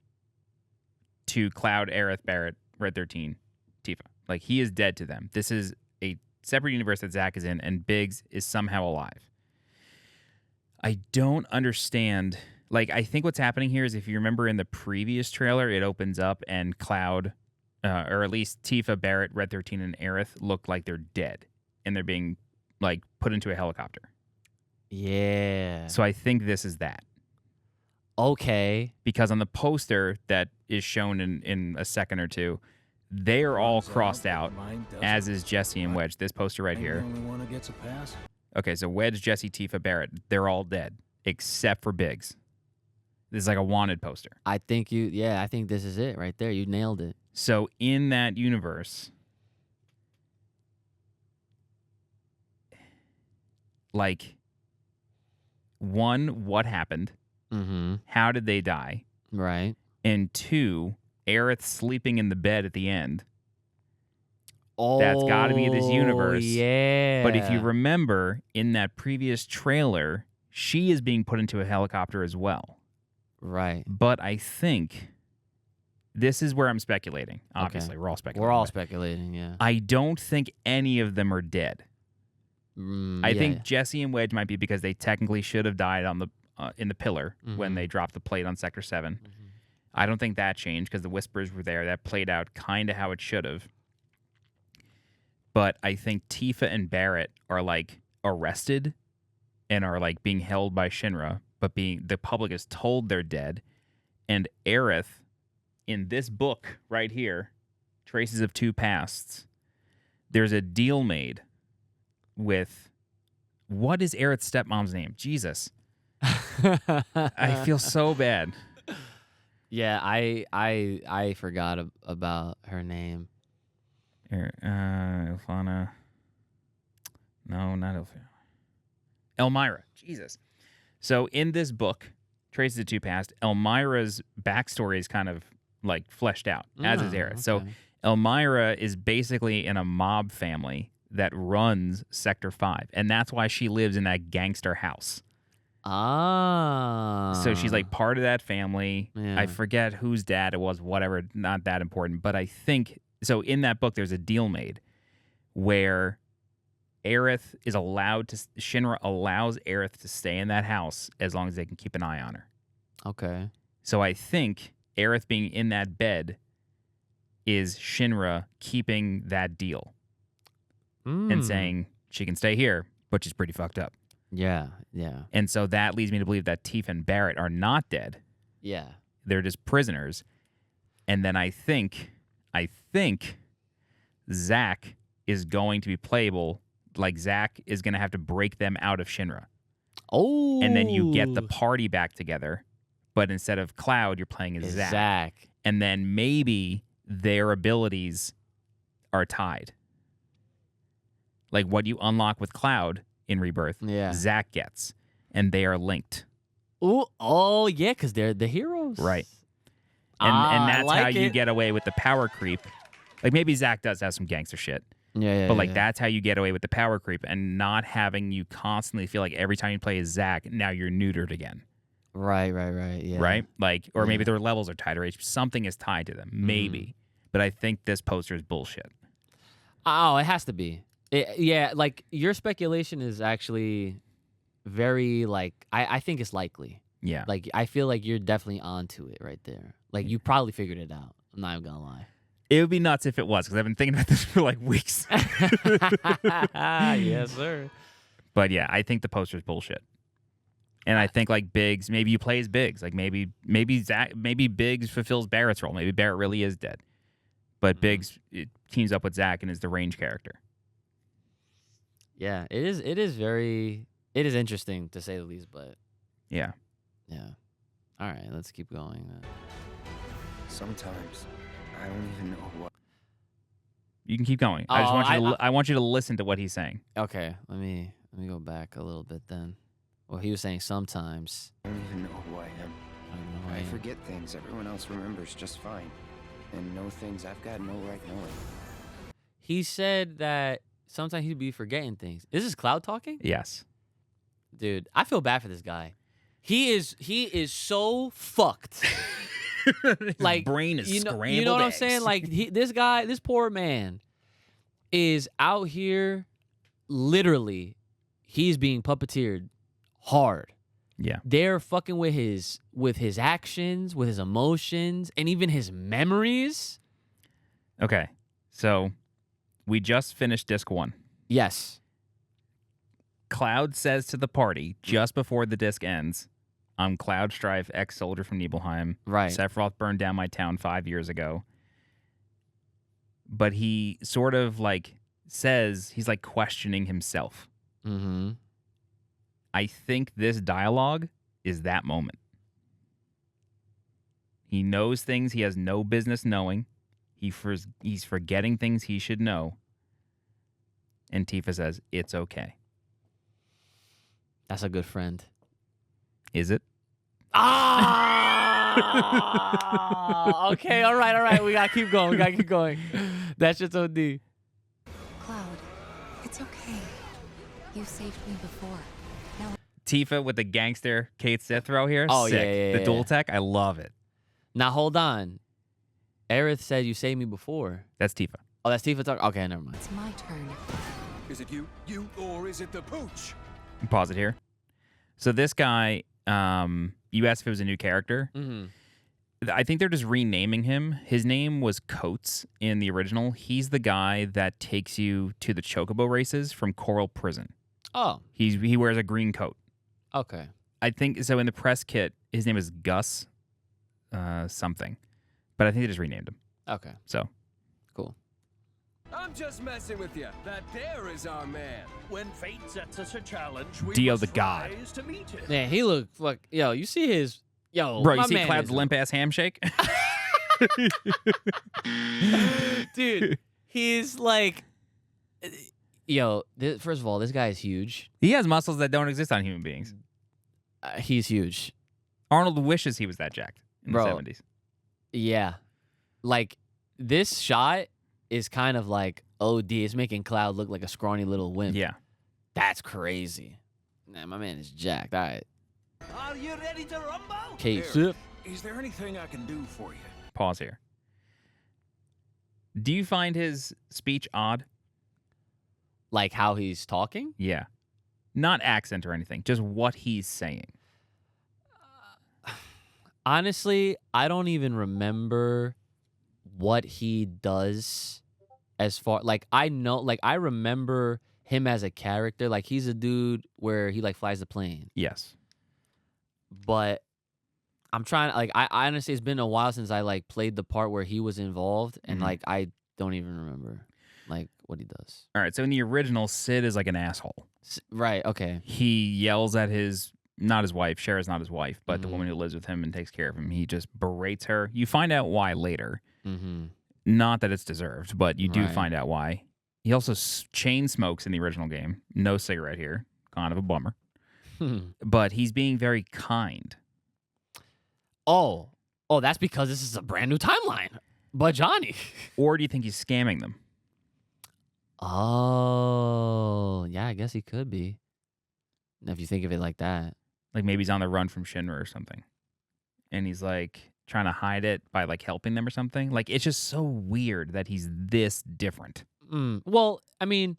Speaker 2: to Cloud, Aerith, Barret, Red 13, Tifa. Like he is dead to them. This is a separate universe that Zack is in, and Biggs is somehow alive. I don't understand. Like, I think what's happening here is if you remember in the previous trailer, it opens up and Cloud, or at least Tifa, Barret, Red 13, and Aerith look like they're dead, and they're being like put into a helicopter.
Speaker 1: Yeah.
Speaker 2: So I think this is that.
Speaker 1: Okay.
Speaker 2: Because on the poster that is shown in a second or two, they are all crossed out, as is Jesse and Wedge. This poster right here.
Speaker 5: The only one who gets a pass?
Speaker 2: Okay, so Wedge, Jesse, Tifa, Barret, they're all dead, except for Biggs. This is like a wanted poster.
Speaker 1: I think I think this is it right there. You nailed it.
Speaker 2: So in that universe, like, one, what happened? How did they die?
Speaker 1: Right.
Speaker 2: And two, Aerith sleeping in the bed at the end. That's got to be this universe.
Speaker 1: Yeah.
Speaker 2: But if you remember, in that previous trailer, she is being put into a helicopter as well.
Speaker 1: Right.
Speaker 2: But I think this is where I'm speculating. Obviously, we're all speculating.
Speaker 1: We're all speculating, yeah.
Speaker 2: I don't think any of them are dead. I think Jesse and Wedge might be because they technically should have died on the in the pillar when they dropped the plate on Sector 7. I don't think that changed because the Whispers were there. That played out kind of how it should have. But I think Tifa and Barret are like arrested and are like being held by Shinra, but the public is told they're dead. And Aerith, in this book right here, Traces of Two Pasts, there's a deal made with, what is Aerith's stepmom's name? Jesus. I feel so bad.
Speaker 1: Yeah, I forgot about her name.
Speaker 2: Ilfana. No, not Ilfana. Elmira. Jesus. So in this book, Traces of Two Past, Elmira's backstory is kind of like fleshed out, as is Aerith. Okay. So Elmira is basically in a mob family that runs Sector 5, and that's why she lives in that gangster house.
Speaker 1: Ah.
Speaker 2: So she's like part of that family.
Speaker 1: Yeah.
Speaker 2: I forget whose dad it was, whatever, not that important. But I think, so in that book, there's a deal made where Aerith is allowed to, Shinra allows Aerith to stay in that house as long as they can keep an eye on her.
Speaker 1: Okay.
Speaker 2: So I think Aerith being in that bed is Shinra keeping that deal and saying she can stay here, but she's pretty fucked up.
Speaker 1: Yeah, yeah.
Speaker 2: And so that leads me to believe that Tifa and Barret are not dead.
Speaker 1: Yeah.
Speaker 2: They're just prisoners. And then I think Zack is going to be playable. Like Zack is going to have to break them out of Shinra.
Speaker 1: Oh.
Speaker 2: And then you get the party back together. But instead of Cloud, you're playing as Zack. And then maybe their abilities are tied. Like what you unlock with Cloud in Rebirth, Zack gets, and they are linked.
Speaker 1: Oh yeah, because they're the heroes,
Speaker 2: right? And that's
Speaker 1: like
Speaker 2: how you get away with the power creep. Like maybe Zack does have some gangster shit, but like that's how you get away with the power creep and not having you constantly feel like every time you play as Zack, now you're neutered again.
Speaker 1: Right. Yeah.
Speaker 2: Right? Like, or maybe
Speaker 1: Yeah.
Speaker 2: their levels are tied, or something is tied to them. Maybe. But I think this poster is bullshit.
Speaker 1: Oh, it has to be. Yeah, like your speculation is actually very like I think it's likely.
Speaker 2: Yeah.
Speaker 1: Like I feel like you're definitely onto it right there. Like you probably figured it out. I'm not even gonna lie.
Speaker 2: It would be nuts if it was, because I've been thinking about this for like weeks.
Speaker 1: Yes, sir.
Speaker 2: But yeah, I think the poster is bullshit. And I think like Biggs, maybe you play as Biggs. Like maybe Zack, maybe Biggs fulfills Barrett's role. Maybe Barret really is dead. But Biggs teams up with Zack and is the range character.
Speaker 1: Yeah, it is interesting to say the least, but
Speaker 2: Yeah.
Speaker 1: yeah. All right, let's keep going then.
Speaker 3: Sometimes I don't even know what.
Speaker 2: You can keep going. I want you to listen to what he's saying.
Speaker 1: Okay, let me go back a little bit then. Well, he was saying sometimes.
Speaker 3: I don't even know who I am.
Speaker 1: I don't know.
Speaker 3: I forget things everyone else remembers just fine. And know things I've got no right knowing.
Speaker 1: He said that sometimes he'd be forgetting things. Is this Cloud talking?
Speaker 2: Yes.
Speaker 1: Dude, I feel bad for this guy. He is so fucked.
Speaker 2: His brain is scrambled
Speaker 1: You know what I'm
Speaker 2: eggs.
Speaker 1: saying? Like this poor man is out here literally he's being puppeteered hard.
Speaker 2: Yeah.
Speaker 1: They're fucking with his actions, with his emotions, and even his memories.
Speaker 2: Okay. So we just finished disc 1.
Speaker 1: Yes.
Speaker 2: Cloud says to the party just before the disc ends, I'm Cloud Strife, ex-soldier from Nibelheim.
Speaker 1: Right.
Speaker 2: Sephiroth burned down my town 5 years ago. But he sort of like says he's like questioning himself.
Speaker 1: Mm-hmm.
Speaker 2: I think this dialogue is that moment. He knows things he has no business knowing. He's forgetting things he should know. And Tifa says, it's okay.
Speaker 1: That's a good friend.
Speaker 2: Is it?
Speaker 1: Ah! Okay, all right. We gotta keep going. That's just OD.
Speaker 6: Cloud, it's okay. You saved me before. Now
Speaker 2: Tifa with the gangster Kate Sith throw here.
Speaker 1: Oh,
Speaker 2: Sick.
Speaker 1: yeah.
Speaker 2: The dual tech, I love it.
Speaker 1: Now hold on. Aerith said you saved me before.
Speaker 2: That's Tifa.
Speaker 1: Oh, that's Tifa talking? Okay, never mind.
Speaker 6: it's my turn.
Speaker 7: Is it you, or is it the pooch?
Speaker 2: Pause it here. So this guy, you asked if it was a new character.
Speaker 1: Mm-hmm.
Speaker 2: I think they're just renaming him. His name was Coates in the original. He's the guy that takes you to the Chocobo races from Coral Prison.
Speaker 1: Oh,
Speaker 2: He wears a green coat.
Speaker 1: okay.
Speaker 2: I think so. In the press kit, his name is Gus something, but I think they just renamed him.
Speaker 1: Okay,
Speaker 2: So
Speaker 1: cool.
Speaker 7: I'm just messing with you. That there is our man.
Speaker 4: When fate sets us a challenge, we
Speaker 2: Dio
Speaker 4: must
Speaker 2: the God.
Speaker 4: rise to meet it.
Speaker 1: Man, he look fuck. Yo, you see his
Speaker 2: bro,
Speaker 1: my
Speaker 2: you see
Speaker 1: man
Speaker 2: Cloud's
Speaker 1: is-
Speaker 2: limp ass handshake?
Speaker 1: dude. He's like, first of all, this guy is huge.
Speaker 2: He has muscles that don't exist on human beings.
Speaker 1: He's huge.
Speaker 2: Arnold wishes he was that jacked in
Speaker 1: Bro.
Speaker 2: the 70s.
Speaker 1: Yeah, like this shot is kind of like OD. It's making Cloud look like a scrawny little wimp.
Speaker 2: Yeah.
Speaker 1: That's crazy. Man, my man is jacked. All right.
Speaker 4: Are you ready to rumble?
Speaker 1: Kate
Speaker 7: Here.
Speaker 1: Sip.
Speaker 7: Is there anything I can do for you?
Speaker 2: Pause here. Do you find his speech odd?
Speaker 1: Like how he's talking?
Speaker 2: Yeah. Not accent or anything, just what he's saying.
Speaker 1: Honestly, I don't even remember what he does as far like I know like I remember him as a character. Like he's a dude where he like flies the plane.
Speaker 2: Yes.
Speaker 1: But I'm trying like I honestly it's been a while since I like played the part where he was involved and
Speaker 2: Mhm.
Speaker 1: like I don't even remember like what he does.
Speaker 2: All right. So in the original, Cid is like an asshole.
Speaker 1: Right, okay.
Speaker 2: He yells at not his wife. Shara's not his wife, but the
Speaker 1: Mhm.
Speaker 2: woman who lives with him and takes care of him. He just berates her. You find out why later.
Speaker 1: Mhm.
Speaker 2: Not that it's deserved, but you do
Speaker 1: Right.
Speaker 2: find out why. He also chain smokes in the original game. No cigarette here. Kind of a bummer. But he's being very kind.
Speaker 1: Oh, that's because this is a brand new timeline. But Johnny.
Speaker 2: Or do you think he's scamming them?
Speaker 1: Oh, yeah, I guess he could be. If you think of it like that.
Speaker 2: Like maybe he's on the run from Shinra or something. And he's like trying to hide it by like helping them or something. Like it's just so weird that he's this different.
Speaker 1: Well, I mean,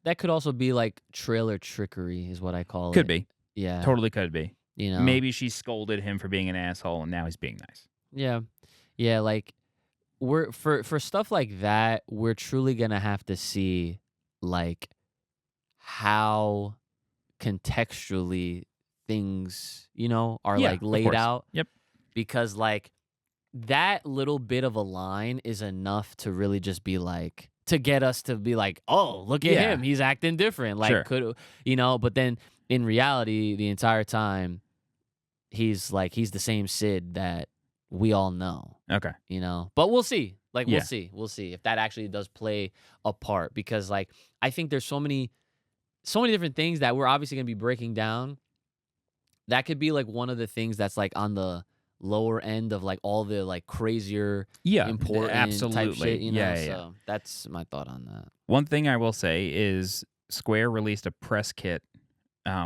Speaker 1: that could also be like trailer trickery is what I call it.
Speaker 2: Could be.
Speaker 1: Yeah.
Speaker 2: Totally could be.
Speaker 1: You know.
Speaker 2: Maybe she scolded him for being an asshole and now he's being nice.
Speaker 1: Yeah. Yeah, like we're for stuff like that, we're truly going to have to see like how contextually things, you know, are
Speaker 2: Yeah,
Speaker 1: like
Speaker 2: of
Speaker 1: laid
Speaker 2: course.
Speaker 1: out.
Speaker 2: Yep.
Speaker 1: Because like that little bit of a line is enough to really just be like to get us to be like, oh, look at
Speaker 2: Yeah.
Speaker 1: him, he's acting different. Like
Speaker 2: Sure.
Speaker 1: could you know? But then in reality, the entire time, he's the same Cid that we all know.
Speaker 2: Okay.
Speaker 1: You know, but we'll see. Like
Speaker 2: Yeah.
Speaker 1: we'll see if that actually does play a part because like I think there's so many different things that we're obviously gonna be breaking down. That could be like one of the things that's like on the lower end of like all the like crazier, important
Speaker 2: absolutely.
Speaker 1: type shit. You know,
Speaker 2: Yeah.
Speaker 1: so that's my thought on that.
Speaker 2: One thing I will say is Square released a press kit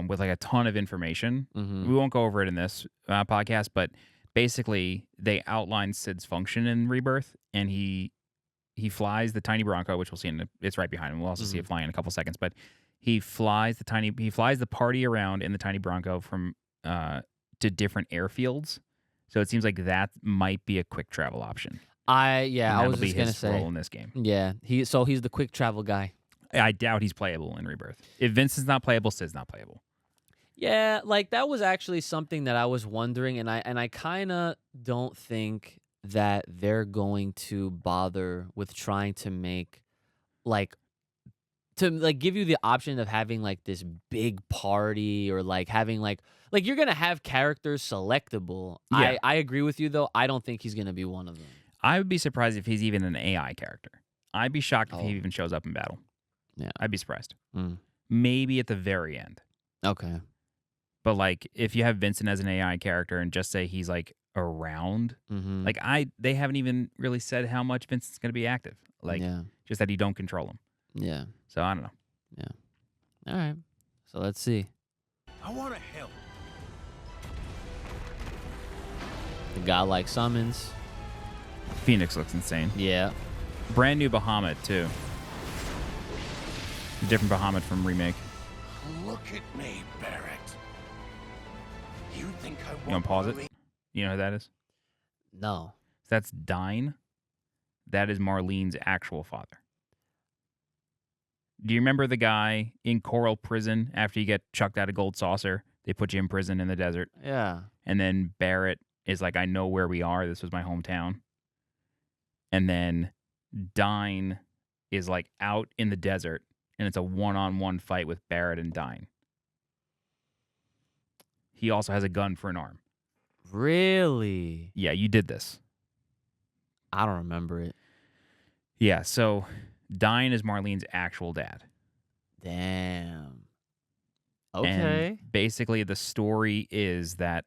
Speaker 2: with like a ton of information.
Speaker 1: Mm-hmm.
Speaker 2: We won't go over it in this podcast, but basically they outlined Cid's function in Rebirth, and he flies the tiny Bronco, which we'll see it's right behind him. We'll also see it flying in a couple seconds, but he flies the party around in the tiny Bronco from to different airfields. So it seems like that might be a quick travel option.
Speaker 1: I was just gonna say
Speaker 2: role in this game.
Speaker 1: Yeah, he's the quick travel guy.
Speaker 2: I doubt he's playable in Rebirth. If Vincent's not playable, Cid's not playable.
Speaker 1: Yeah, like that was actually something that I was wondering, and I kind of don't think that they're going to bother with trying to make give you the option of having like this big party or like having like you're gonna have characters selectable.
Speaker 2: Yeah.
Speaker 1: I agree with you though. I don't think he's gonna be one of them.
Speaker 2: I would be surprised if he's even an AI character. I'd be shocked if he even shows up in battle.
Speaker 1: Yeah,
Speaker 2: I'd be surprised.
Speaker 1: Mm.
Speaker 2: Maybe at the very end.
Speaker 1: Okay.
Speaker 2: But like if you have Vincent as an AI character and just say he's like around,
Speaker 1: Mm-hmm.
Speaker 2: like they haven't even really said how much Vincent's gonna be active. Like just that you don't control him.
Speaker 1: Yeah.
Speaker 2: So I don't know.
Speaker 1: Yeah. All right. So let's see.
Speaker 7: I want to help.
Speaker 1: The godlike summons.
Speaker 2: Phoenix looks insane.
Speaker 1: Yeah.
Speaker 2: Brand new Bahamut too. Different Bahamut from Remake.
Speaker 7: Look at me, Barret. You think I
Speaker 2: You want to pause it? You know who that is?
Speaker 1: No.
Speaker 2: That's Dyne. That is Marlene's actual father. Do you remember the guy in Coral Prison after you get chucked out of Gold Saucer? They put you in prison in the desert.
Speaker 1: Yeah.
Speaker 2: And then Barret is like, I know where we are. This was my hometown. And then Dyne is like out in the desert, and it's a one-on-one fight with Barret and Dyne. He also has a gun for an arm.
Speaker 1: Really?
Speaker 2: Yeah, you did this.
Speaker 1: I don't remember it.
Speaker 2: Yeah, so Dyne is Marlene's actual dad.
Speaker 1: Damn. Okay.
Speaker 2: And basically, the story is that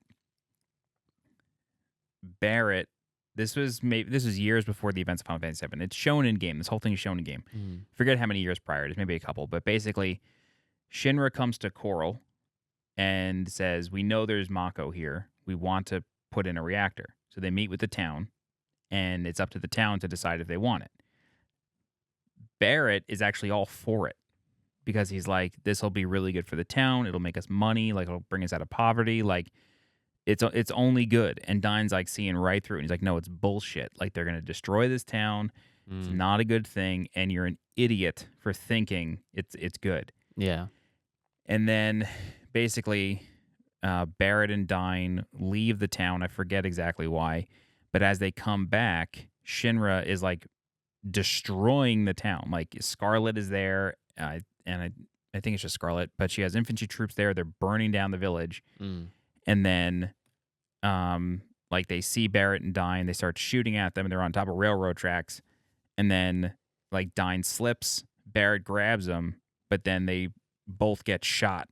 Speaker 2: Barret. This was years before the events of Final Fantasy VII. It's shown in game. This whole thing is shown in game.
Speaker 1: Mm.
Speaker 2: Forget how many years prior it is. Maybe a couple. But basically, Shinra comes to Coral and says, "We know there's Mako here. We want to put in a reactor." So they meet with the town, and it's up to the town to decide if they want it. Barret is actually all for it because he's like, this will be really good for the town. It'll make us money. Like, it'll bring us out of poverty. Like, it's only good. And Dyne's like seeing right through it. And he's like, no, it's bullshit. Like, they're going to destroy this town. It's not a good thing. And you're an idiot for thinking it's good.
Speaker 1: Yeah.
Speaker 2: And then basically Barret and Dyne leave the town. I forget exactly why. But as they come back, Shinra is like destroying the town. Like Scarlet is there, and I think it's just Scarlet, but she has infantry troops there. They're burning down the village. And then like they see Barret and Dyne, they start shooting at them, and they're on top of railroad tracks. And then like Dyne slips, Barret grabs them, but then they both get shot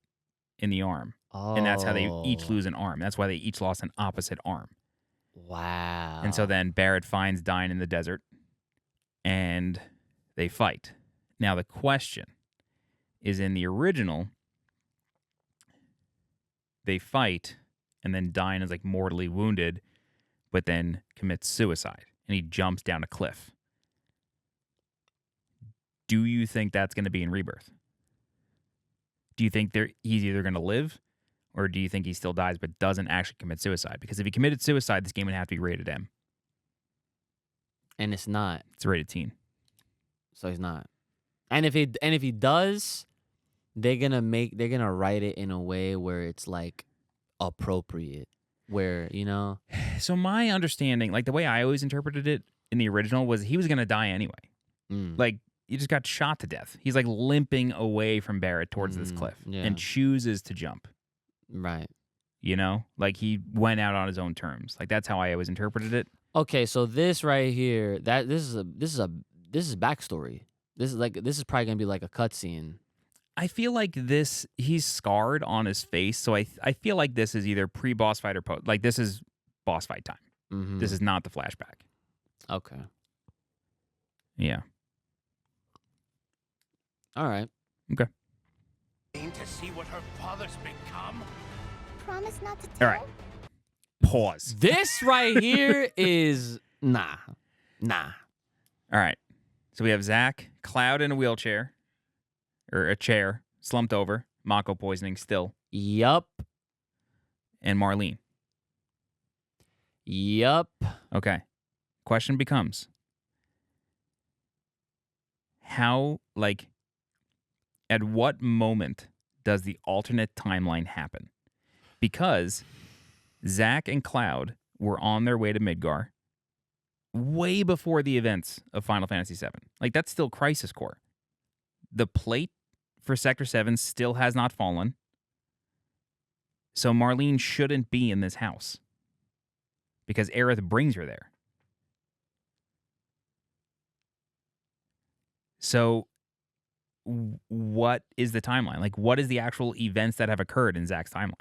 Speaker 2: in the arm. And that's how they each lose an arm. That's why they each lost an opposite arm.
Speaker 1: Wow.
Speaker 2: And so then Barret finds Dyne in the desert, and they fight. Now the question is, in the original, they fight, and then Dyne is like mortally wounded, but then commits suicide, and he jumps down a cliff. Do you think that's going to be in Rebirth? Do you think he's either going to live, or do you think he still dies but doesn't actually commit suicide? Because if he committed suicide, this game would have to be rated M.
Speaker 1: And it's not.
Speaker 2: It's rated teen.
Speaker 1: So he's not. And if he does, they're gonna write it in a way where it's like appropriate. Where, you know?
Speaker 2: So my understanding, like the way I always interpreted it in the original, was he was going to die anyway. Like, he just got shot to death. He's like limping away from Barret towards this cliff and chooses to jump.
Speaker 1: Right.
Speaker 2: You know? Like, he went out on his own terms. Like, that's how I always interpreted it.
Speaker 1: Okay, so this right here, this is backstory. This is probably gonna be like a cutscene.
Speaker 2: I feel like this, he's scarred on his face, so I feel like this is either pre-boss fight or post. Like, this is boss fight time.
Speaker 1: Mm-hmm.
Speaker 2: This is not the flashback.
Speaker 1: Okay.
Speaker 2: Yeah.
Speaker 1: All right.
Speaker 2: Okay.
Speaker 4: To see what her father's become?
Speaker 8: Promise not to tell?
Speaker 2: All right. Pause.
Speaker 1: This right here is nah.
Speaker 2: All right. So we have Zack, Cloud in a wheelchair, or a chair, slumped over, Mako poisoning still,
Speaker 1: Yup.
Speaker 2: and Marlene.
Speaker 1: Yup.
Speaker 2: Okay. Question becomes, how, like, at what moment does the alternate timeline happen? Because Zack and Cloud were on their way to Midgar way before the events of Final Fantasy VII. Like, that's still Crisis Core. The plate for Sector 7 still has not fallen. So Marlene shouldn't be in this house because Aerith brings her there. So what is the timeline? Like, what is the actual events that have occurred in Zack's timeline?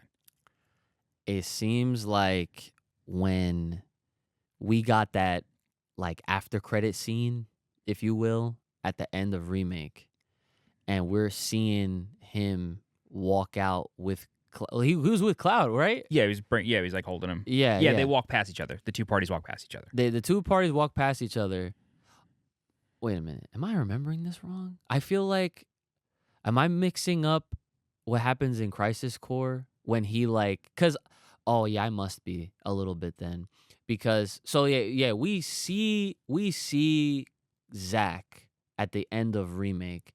Speaker 1: It seems like when we got that, like, after credit scene, if you will, at the end of Remake, and we're seeing him walk out with he was with Cloud, right?
Speaker 2: Yeah, he was like holding him.
Speaker 1: Yeah.
Speaker 2: They walk past each other. The two parties walk past each other.
Speaker 1: The two parties walk past each other. Wait a minute. Am I remembering this wrong? I feel like, am I mixing up what happens in Crisis Core when he, like, because, oh yeah, I must be a little bit then, because we see Zack at the end of Remake,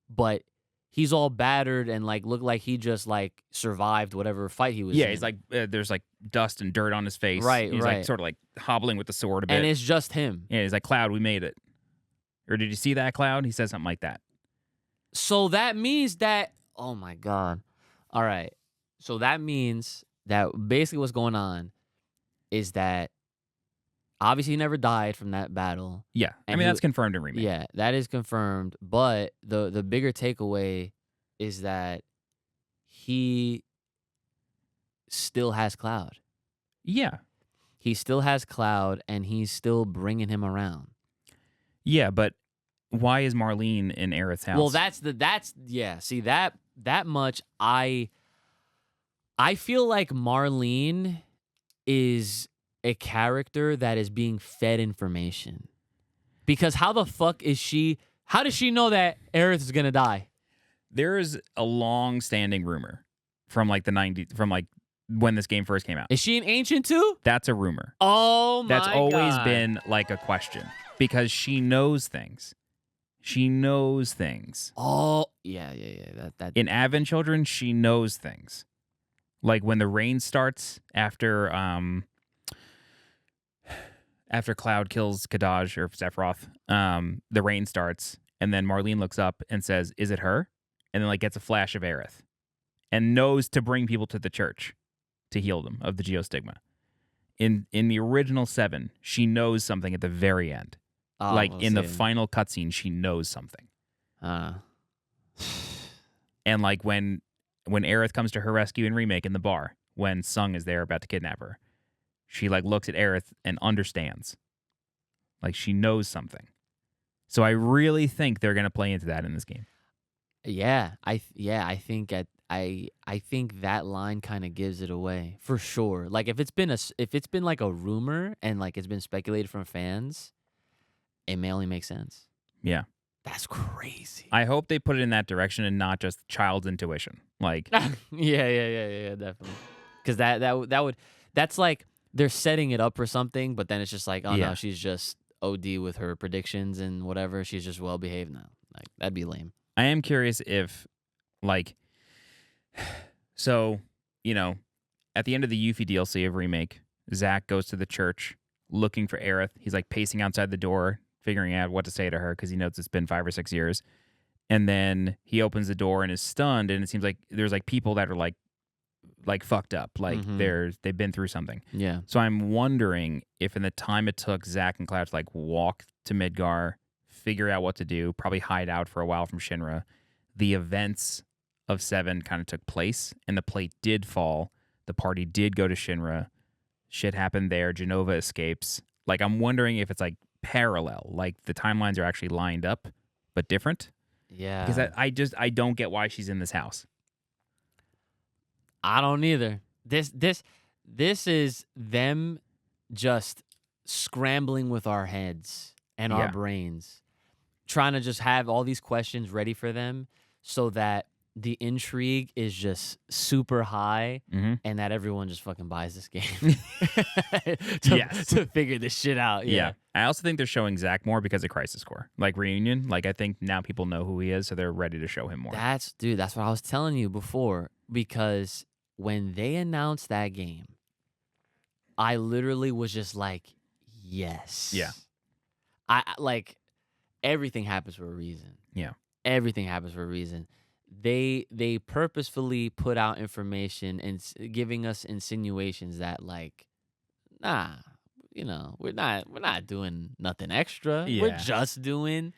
Speaker 1: but he's all battered and like looked like he just like survived whatever fight he was in.
Speaker 2: Yeah, he's like there's like dust and dirt on his face.
Speaker 1: Right,
Speaker 2: he's
Speaker 1: right.
Speaker 2: like sort of like hobbling with the sword a bit.
Speaker 1: And it's just him.
Speaker 2: Yeah, he's like, Cloud, we made it. Or did you see that, Cloud? He says something like that.
Speaker 1: So that means that, oh my God. All right. So that means that basically what's going on is that obviously he never died from that battle.
Speaker 2: Yeah. I mean, that's confirmed in Remake.
Speaker 1: Yeah, that is confirmed. But the bigger takeaway is that he still has Cloud.
Speaker 2: Yeah.
Speaker 1: He still has Cloud, and he's still bringing him around.
Speaker 2: Yeah, but why is Marlene in Aerith's house?
Speaker 1: Well, see that much I feel like Marlene is a character that is being fed information. Because how the fuck is how does she know that Aerith is gonna die?
Speaker 2: There is a long-standing rumor from like the 90s, from like when this game first came out.
Speaker 1: Is she an ancient too?
Speaker 2: That's a rumor.
Speaker 1: Oh my God.
Speaker 2: That's always been like a question. Because she knows things. She knows things.
Speaker 1: Oh, yeah. That
Speaker 2: In Advent Children, she knows things. Like when the rain starts after Cloud kills Kadaj or Sephiroth, the rain starts, and then Marlene looks up and says, "Is it her?" And then like gets a flash of Aerith, and knows to bring people to the church to heal them of the geostigma. In the original 7, she knows something at the very end. Like in the final cutscene, she knows something. And like when Aerith comes to her rescue in Remake in the bar, when Sung is there about to kidnap her, she like looks at Aerith and understands. Like she knows something. So I really think they're gonna play into that in this game.
Speaker 1: Yeah, I think I think that line kind of gives it away for sure. Like if it's been like a rumor and like it's been speculated from fans, it may only make sense.
Speaker 2: Yeah.
Speaker 1: That's crazy.
Speaker 2: I hope they put it in that direction and not just child's intuition. Like,
Speaker 1: yeah, definitely. Because that's like they're setting it up for something, but then it's just like, oh no, she's just OD with her predictions and whatever. She's just well behaved now. Like that'd be lame.
Speaker 2: I am curious if, like, so at the end of the Yuffie DLC of Remake, Zack goes to the church looking for Aerith. He's like pacing outside the door, figuring out what to say to her because he knows it's been 5 or 6 years. And then he opens the door and is stunned, and it seems like there's like people that are like fucked up, like they've been through something.
Speaker 1: Yeah.
Speaker 2: So I'm wondering if in the time it took Zack and Cloud to like walk to Midgar, figure out what to do, probably hide out for a while from Shinra, the events of 7 kind of took place, and the plate did fall. The party did go to Shinra. Shit happened there. Genova escapes. Like, I'm wondering if it's like parallel, like the timelines are actually lined up, but different.
Speaker 1: Yeah.
Speaker 2: Because I don't get why she's in this house.
Speaker 1: I don't either. This is them just scrambling with our heads and our brains, trying to just have all these questions ready for them so that the intrigue is just super high and that everyone just fucking buys this game to figure this shit out. Yeah.
Speaker 2: I also think they're showing Zack more because of Crisis Core. Like Reunion, like I think now people know who he is, so they're ready to show him more.
Speaker 1: That's what I was telling you before, because when they announced that game, I literally was just like, yes.
Speaker 2: Yeah.
Speaker 1: I like everything happens for a reason.
Speaker 2: Yeah.
Speaker 1: Everything happens for a reason. They purposefully put out information and giving us insinuations that like, nah, we're not doing nothing extra.
Speaker 2: Yeah.
Speaker 1: We're just doing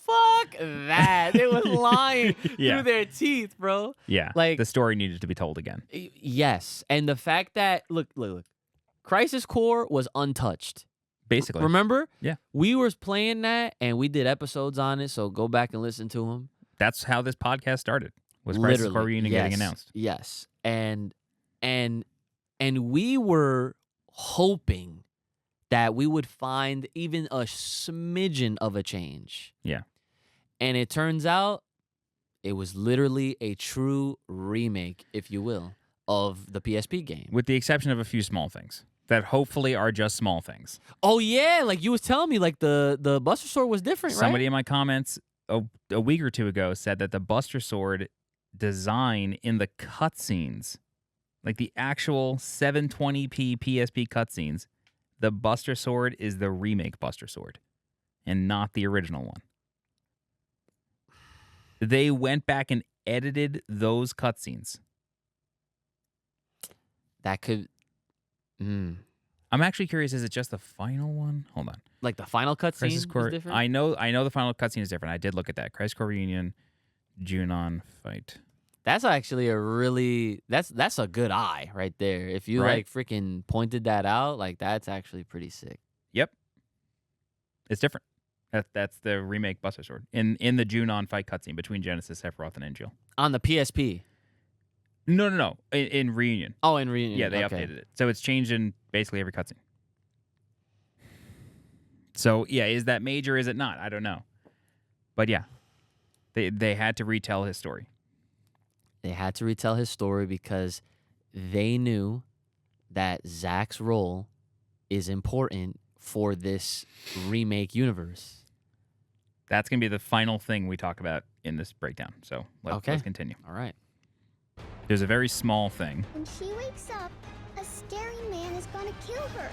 Speaker 1: fuck that. They was lying through their teeth, bro.
Speaker 2: Yeah.
Speaker 1: Like
Speaker 2: the story needed to be told again.
Speaker 1: Yes. And the fact that look. Crisis Core was untouched.
Speaker 2: Basically.
Speaker 1: Remember?
Speaker 2: Yeah.
Speaker 1: We were playing that and we did episodes on it, so go back and listen to them.
Speaker 2: That's how this podcast started. Was Crisis Core Reunion getting announced?
Speaker 1: Yes. And we were hoping that we would find even a smidgen of a change.
Speaker 2: Yeah.
Speaker 1: And it turns out it was literally a true remake, if you will, of the PSP game.
Speaker 2: With the exception of a few small things that hopefully are just small things.
Speaker 1: Oh yeah, like you was telling me, like the Buster Sword was different,
Speaker 2: Somebody
Speaker 1: right?
Speaker 2: in my comments a week or two ago said that the Buster Sword design in the cutscenes, like the actual 720p PSP cutscenes, the Buster Sword is the remake Buster Sword and not the original one. They went back and edited those cutscenes.
Speaker 1: That could...
Speaker 2: I'm actually curious, is it just the final one? Hold on.
Speaker 1: Like the final cutscene is different?
Speaker 2: I know the final cutscene is different. I did look at that. Crisis Core Reunion, Junon fight.
Speaker 1: That's actually a really... That's a good eye right there. If you like freaking pointed that out, like that's actually pretty sick.
Speaker 2: Yep. It's different. That's the remake Buster Sword. In the Junon fight cutscene between Genesis, Sephiroth, and Angel.
Speaker 1: On the PSP?
Speaker 2: No. In Reunion.
Speaker 1: Oh, in Reunion.
Speaker 2: Yeah, they updated it. So it's changed in basically every cutscene. So, yeah, is that major? Is it not? I don't know. But, yeah, they had to retell his story.
Speaker 1: They had to retell his story because they knew that Zack's role is important for this remake universe.
Speaker 2: That's going to be the final thing we talk about in this breakdown. So, let's continue.
Speaker 1: All right.
Speaker 2: There's a very small thing.
Speaker 8: When she wakes up, a staring man is gonna kill her.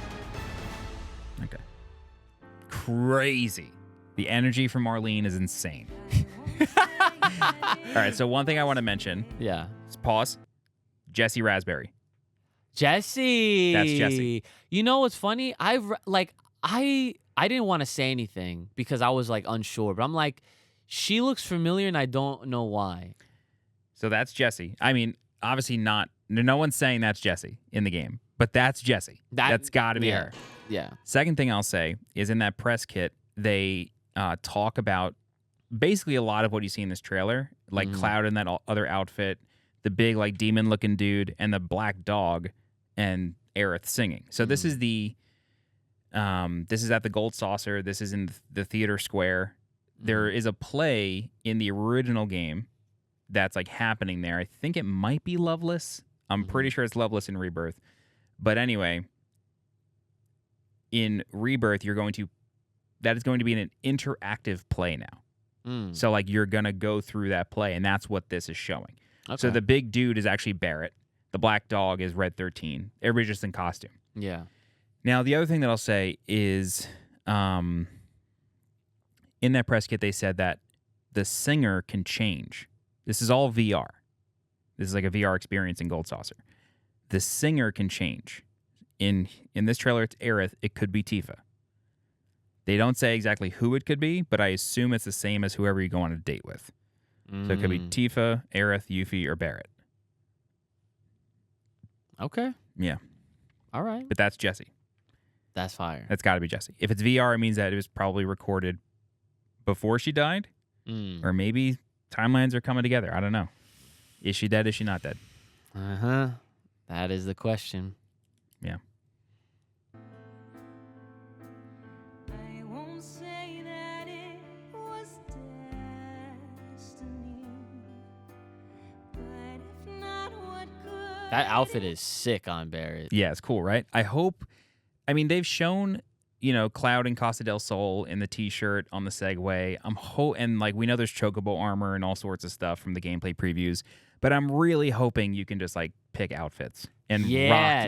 Speaker 2: Okay. Crazy. The energy from Marlene is insane. All right, so one thing I want to mention.
Speaker 1: Yeah.
Speaker 2: Pause. Jesse Raspberry.
Speaker 1: Jesse.
Speaker 2: That's Jesse.
Speaker 1: You know what's funny? I didn't want to say anything because I was like unsure, but I'm like, she looks familiar and I don't know why.
Speaker 2: So that's Jesse. I mean, obviously not. No one's saying that's Jesse in the game, but that's Jesse. That's got to be her.
Speaker 1: Yeah.
Speaker 2: Second thing I'll say is in that press kit, they talk about basically a lot of what you see in this trailer, like Cloud in that other outfit, the big like demon looking dude, and the black dog, and Aerith singing. So this is the this is at the Gold Saucer. This is in the theater square. There is a play in the original game that's like happening there. I think it might be Loveless. I'm pretty sure it's Loveless in Rebirth. But anyway, in Rebirth, that is going to be an interactive play now. So like you're going to go through that play, and that's what this is showing. Okay. So the big dude is actually Barret. The black dog is Red 13. Everybody's just in costume.
Speaker 1: Yeah.
Speaker 2: Now, the other thing that I'll say is in that press kit, they said that the singer can change. This is all VR. This is like a VR experience in Gold Saucer. The singer can change. In this trailer, it's Aerith. It could be Tifa. They don't say exactly who it could be, but I assume it's the same as whoever you go on a date with. So it could be Tifa, Aerith, Yuffie, or Barret.
Speaker 1: Okay.
Speaker 2: Yeah.
Speaker 1: All right.
Speaker 2: But that's Jessie.
Speaker 1: That's fire.
Speaker 2: That's got to be Jessie. If it's VR, it means that it was probably recorded before she died. Or maybe timelines are coming together. I don't know. Is she dead? Is she not dead?
Speaker 1: Uh-huh. That is the question.
Speaker 2: Yeah.
Speaker 1: That outfit is sick on Barret.
Speaker 2: Yeah, it's cool, right? I mean, they've shown, Cloud and Costa del Sol in the t-shirt on the Segway. And like we know there's Chocobo armor and all sorts of stuff from the gameplay previews, but I'm really hoping you can just like pick outfits and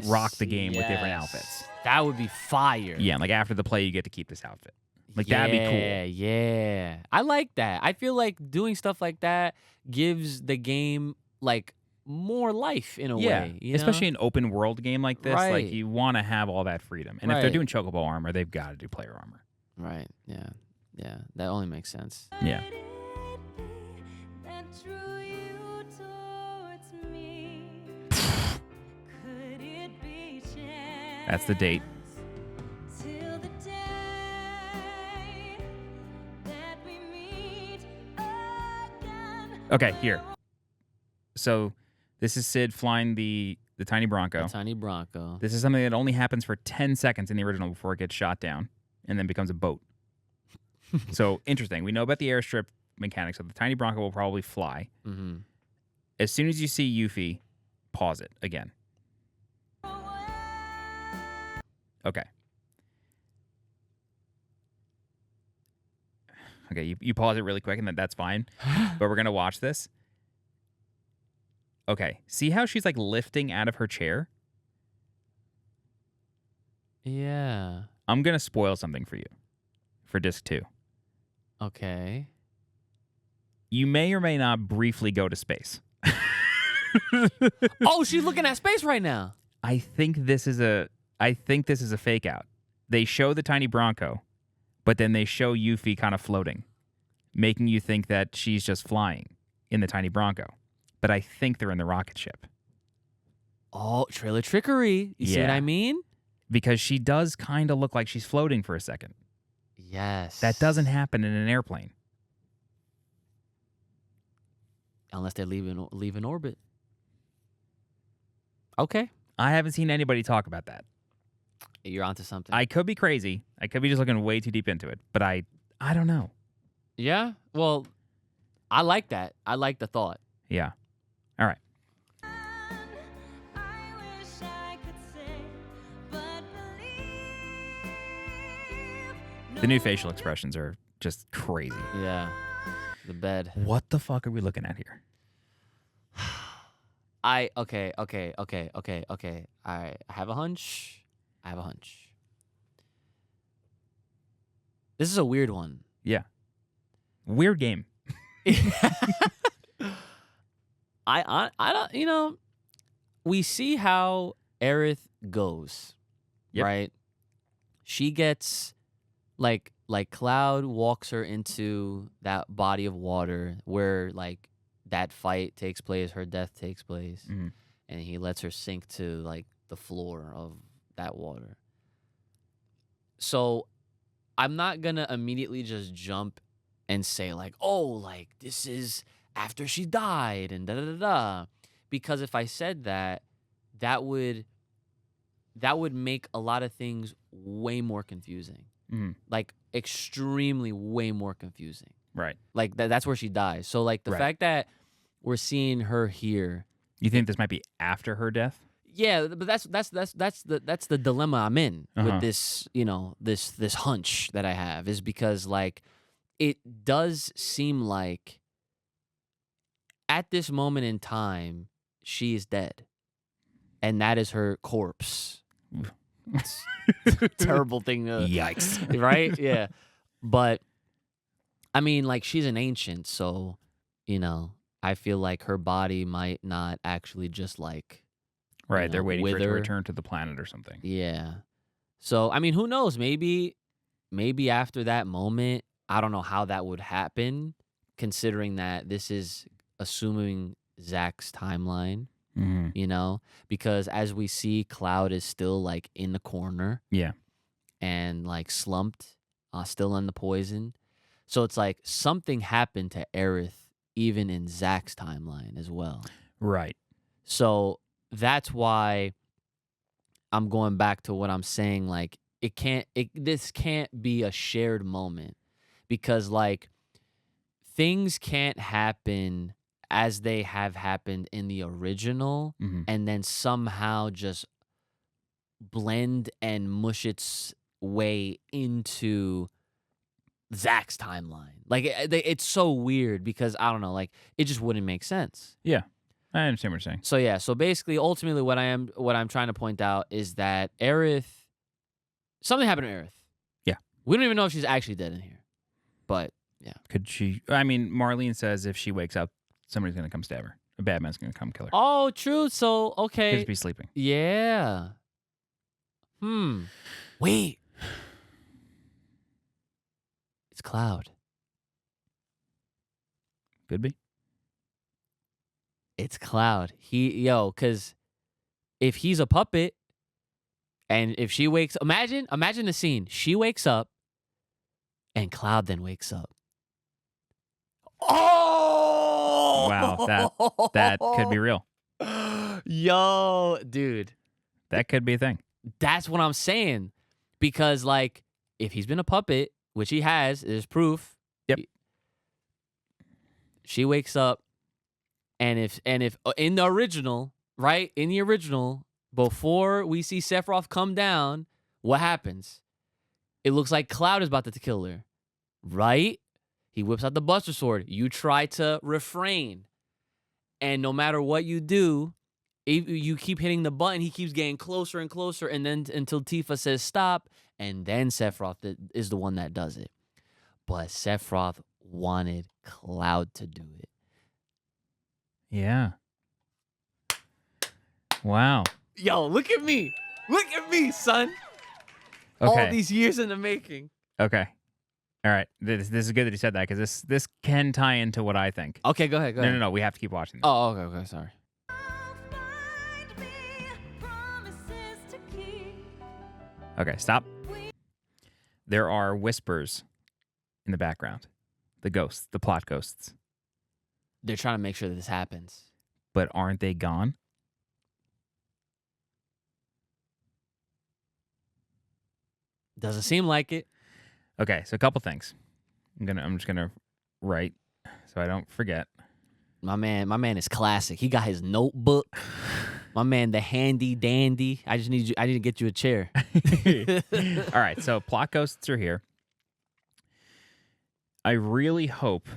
Speaker 2: rock the game with different outfits.
Speaker 1: That would be fire.
Speaker 2: Yeah, and like after the play, you get to keep this outfit. Like that'd be cool.
Speaker 1: Yeah. I like that. I feel like doing stuff like that gives the game like more life in a way.
Speaker 2: Especially an open world game like this.
Speaker 1: Right.
Speaker 2: Like you want to have all that freedom. And if they're doing Chocobo armor, they've got to do player armor.
Speaker 1: Right. Yeah. Yeah. That only makes sense.
Speaker 2: Yeah. That's the date. Okay, here. So this is Cid flying the tiny Bronco.
Speaker 1: The tiny Bronco.
Speaker 2: This is something that only happens for 10 seconds in the original before it gets shot down and then becomes a boat. So interesting. We know about the airstrip mechanics, so the tiny Bronco will probably fly.
Speaker 1: Mm-hmm.
Speaker 2: As soon as you see Yuffie, pause it again. Okay. Okay, you pause it really quick, and that's fine. But we're going to watch this. Okay, see how she's, like, lifting out of her chair?
Speaker 1: Yeah.
Speaker 2: I'm going to spoil something for you for Disc 2.
Speaker 1: Okay.
Speaker 2: You may or may not briefly go to space.
Speaker 1: Oh, she's looking at space right now.
Speaker 2: I think this is a fake out. They show the tiny Bronco, but then they show Yuffie kind of floating, making you think that she's just flying in the tiny Bronco. But I think they're in the rocket ship.
Speaker 1: Oh, trailer trickery. You see what I mean?
Speaker 2: Because she does kind of look like she's floating for a second.
Speaker 1: Yes.
Speaker 2: That doesn't happen in an airplane.
Speaker 1: Unless they leave in orbit. Okay.
Speaker 2: I haven't seen anybody talk about that.
Speaker 1: You're onto something.
Speaker 2: I could be crazy. I could be just looking way too deep into it. But I don't know.
Speaker 1: Yeah? Well, I like that. I like the thought.
Speaker 2: Yeah. All right. The new facial expressions are just crazy.
Speaker 1: Yeah. The bed.
Speaker 2: What the fuck are we looking at here?
Speaker 1: Okay. All right. I have a hunch. This is a weird one.
Speaker 2: Yeah. Weird game.
Speaker 1: I don't, we see how Aerith goes, right? She gets, like Cloud walks her into that body of water where, like, that fight takes place, her death takes place, and he lets her sink to, like, the floor of that water. So I'm not going to immediately just jump and say, like, oh, like, this is after she died and da-da-da-da. because if I said that, that would make a lot of things way more confusing.
Speaker 2: Mhm.
Speaker 1: Like extremely way more confusing.
Speaker 2: Right.
Speaker 1: Like that's where she dies. So like the
Speaker 2: Right.
Speaker 1: fact that we're seeing her here.
Speaker 2: You think this might be after her death?
Speaker 1: Yeah, but that's the dilemma I'm in
Speaker 2: Uh-huh.
Speaker 1: with this, this hunch that I have, is because like it does seem like at this moment in time she is dead. And that is her corpse. It's a terrible thing to
Speaker 2: Yikes.
Speaker 1: right? Yeah. But I mean, like, she's an ancient, so, I feel like her body might not actually just like
Speaker 2: Right, they're waiting for it to
Speaker 1: wither.
Speaker 2: return to the planet or something.
Speaker 1: Yeah. So, I mean, who knows? Maybe after that moment, I don't know how that would happen, considering that this is assuming Zack's timeline,
Speaker 2: Mm-hmm.
Speaker 1: because as we see, Cloud is still like in the corner.
Speaker 2: Yeah.
Speaker 1: And like slumped, still in the poison. So it's like something happened to Aerith even in Zack's timeline as well.
Speaker 2: Right.
Speaker 1: So that's why I'm going back to what I'm saying. Like this can't be a shared moment, because like things can't happen as they have happened in the original and then somehow just blend and mush its way into Zack's timeline. Like it's so weird because I don't know, like it just wouldn't make sense.
Speaker 2: Yeah. I understand what you're saying.
Speaker 1: So yeah, so basically ultimately what I'm trying to point out is that something happened to Aerith.
Speaker 2: Yeah.
Speaker 1: We don't even know if she's actually dead in here. But yeah.
Speaker 2: Could she? I mean, Marlene says if she wakes up, somebody's going to come stab her. A bad man's going to come kill her.
Speaker 1: Oh, true. So okay.
Speaker 2: Could just be sleeping.
Speaker 1: Yeah. Wait. It's Cloud.
Speaker 2: Could be.
Speaker 1: It's Cloud. Because if he's a puppet, and if she wakes, imagine the scene. She wakes up, and Cloud then wakes up. Oh!
Speaker 2: Wow, that could be real.
Speaker 1: Yo, dude.
Speaker 2: That could be a thing.
Speaker 1: That's what I'm saying. Because, like, if he's been a puppet, which he has, there's proof.
Speaker 2: Yep.
Speaker 1: She wakes up, and if in the original, right? In the original, before we see Sephiroth come down, what happens? It looks like Cloud is about to kill her, right? He whips out the Buster Sword. You try to refrain, and no matter what you do, you keep hitting the button. He keeps getting closer and closer, and then until Tifa says stop, and then Sephiroth is the one that does it. But Sephiroth wanted Cloud to do it.
Speaker 2: Yeah. Wow.
Speaker 1: Yo, look at me. Look at me, son.
Speaker 2: Okay.
Speaker 1: All these years in the making.
Speaker 2: Okay. All right. This is good that you said that, because this can tie into what I think.
Speaker 1: Okay, go ahead.
Speaker 2: No. We have to keep watching this.
Speaker 1: Oh, okay, sorry.
Speaker 2: Okay, stop. There are whispers in the background. The ghosts, the plot ghosts.
Speaker 1: They're trying to make sure that this happens.
Speaker 2: But aren't they gone?
Speaker 1: Doesn't seem like it.
Speaker 2: Okay, so a couple things. I'm just gonna write so I don't forget.
Speaker 1: My man is classic. He got his notebook. My man, the handy dandy. I need to get you a chair.
Speaker 2: All right, so plot ghosts are here. I really hope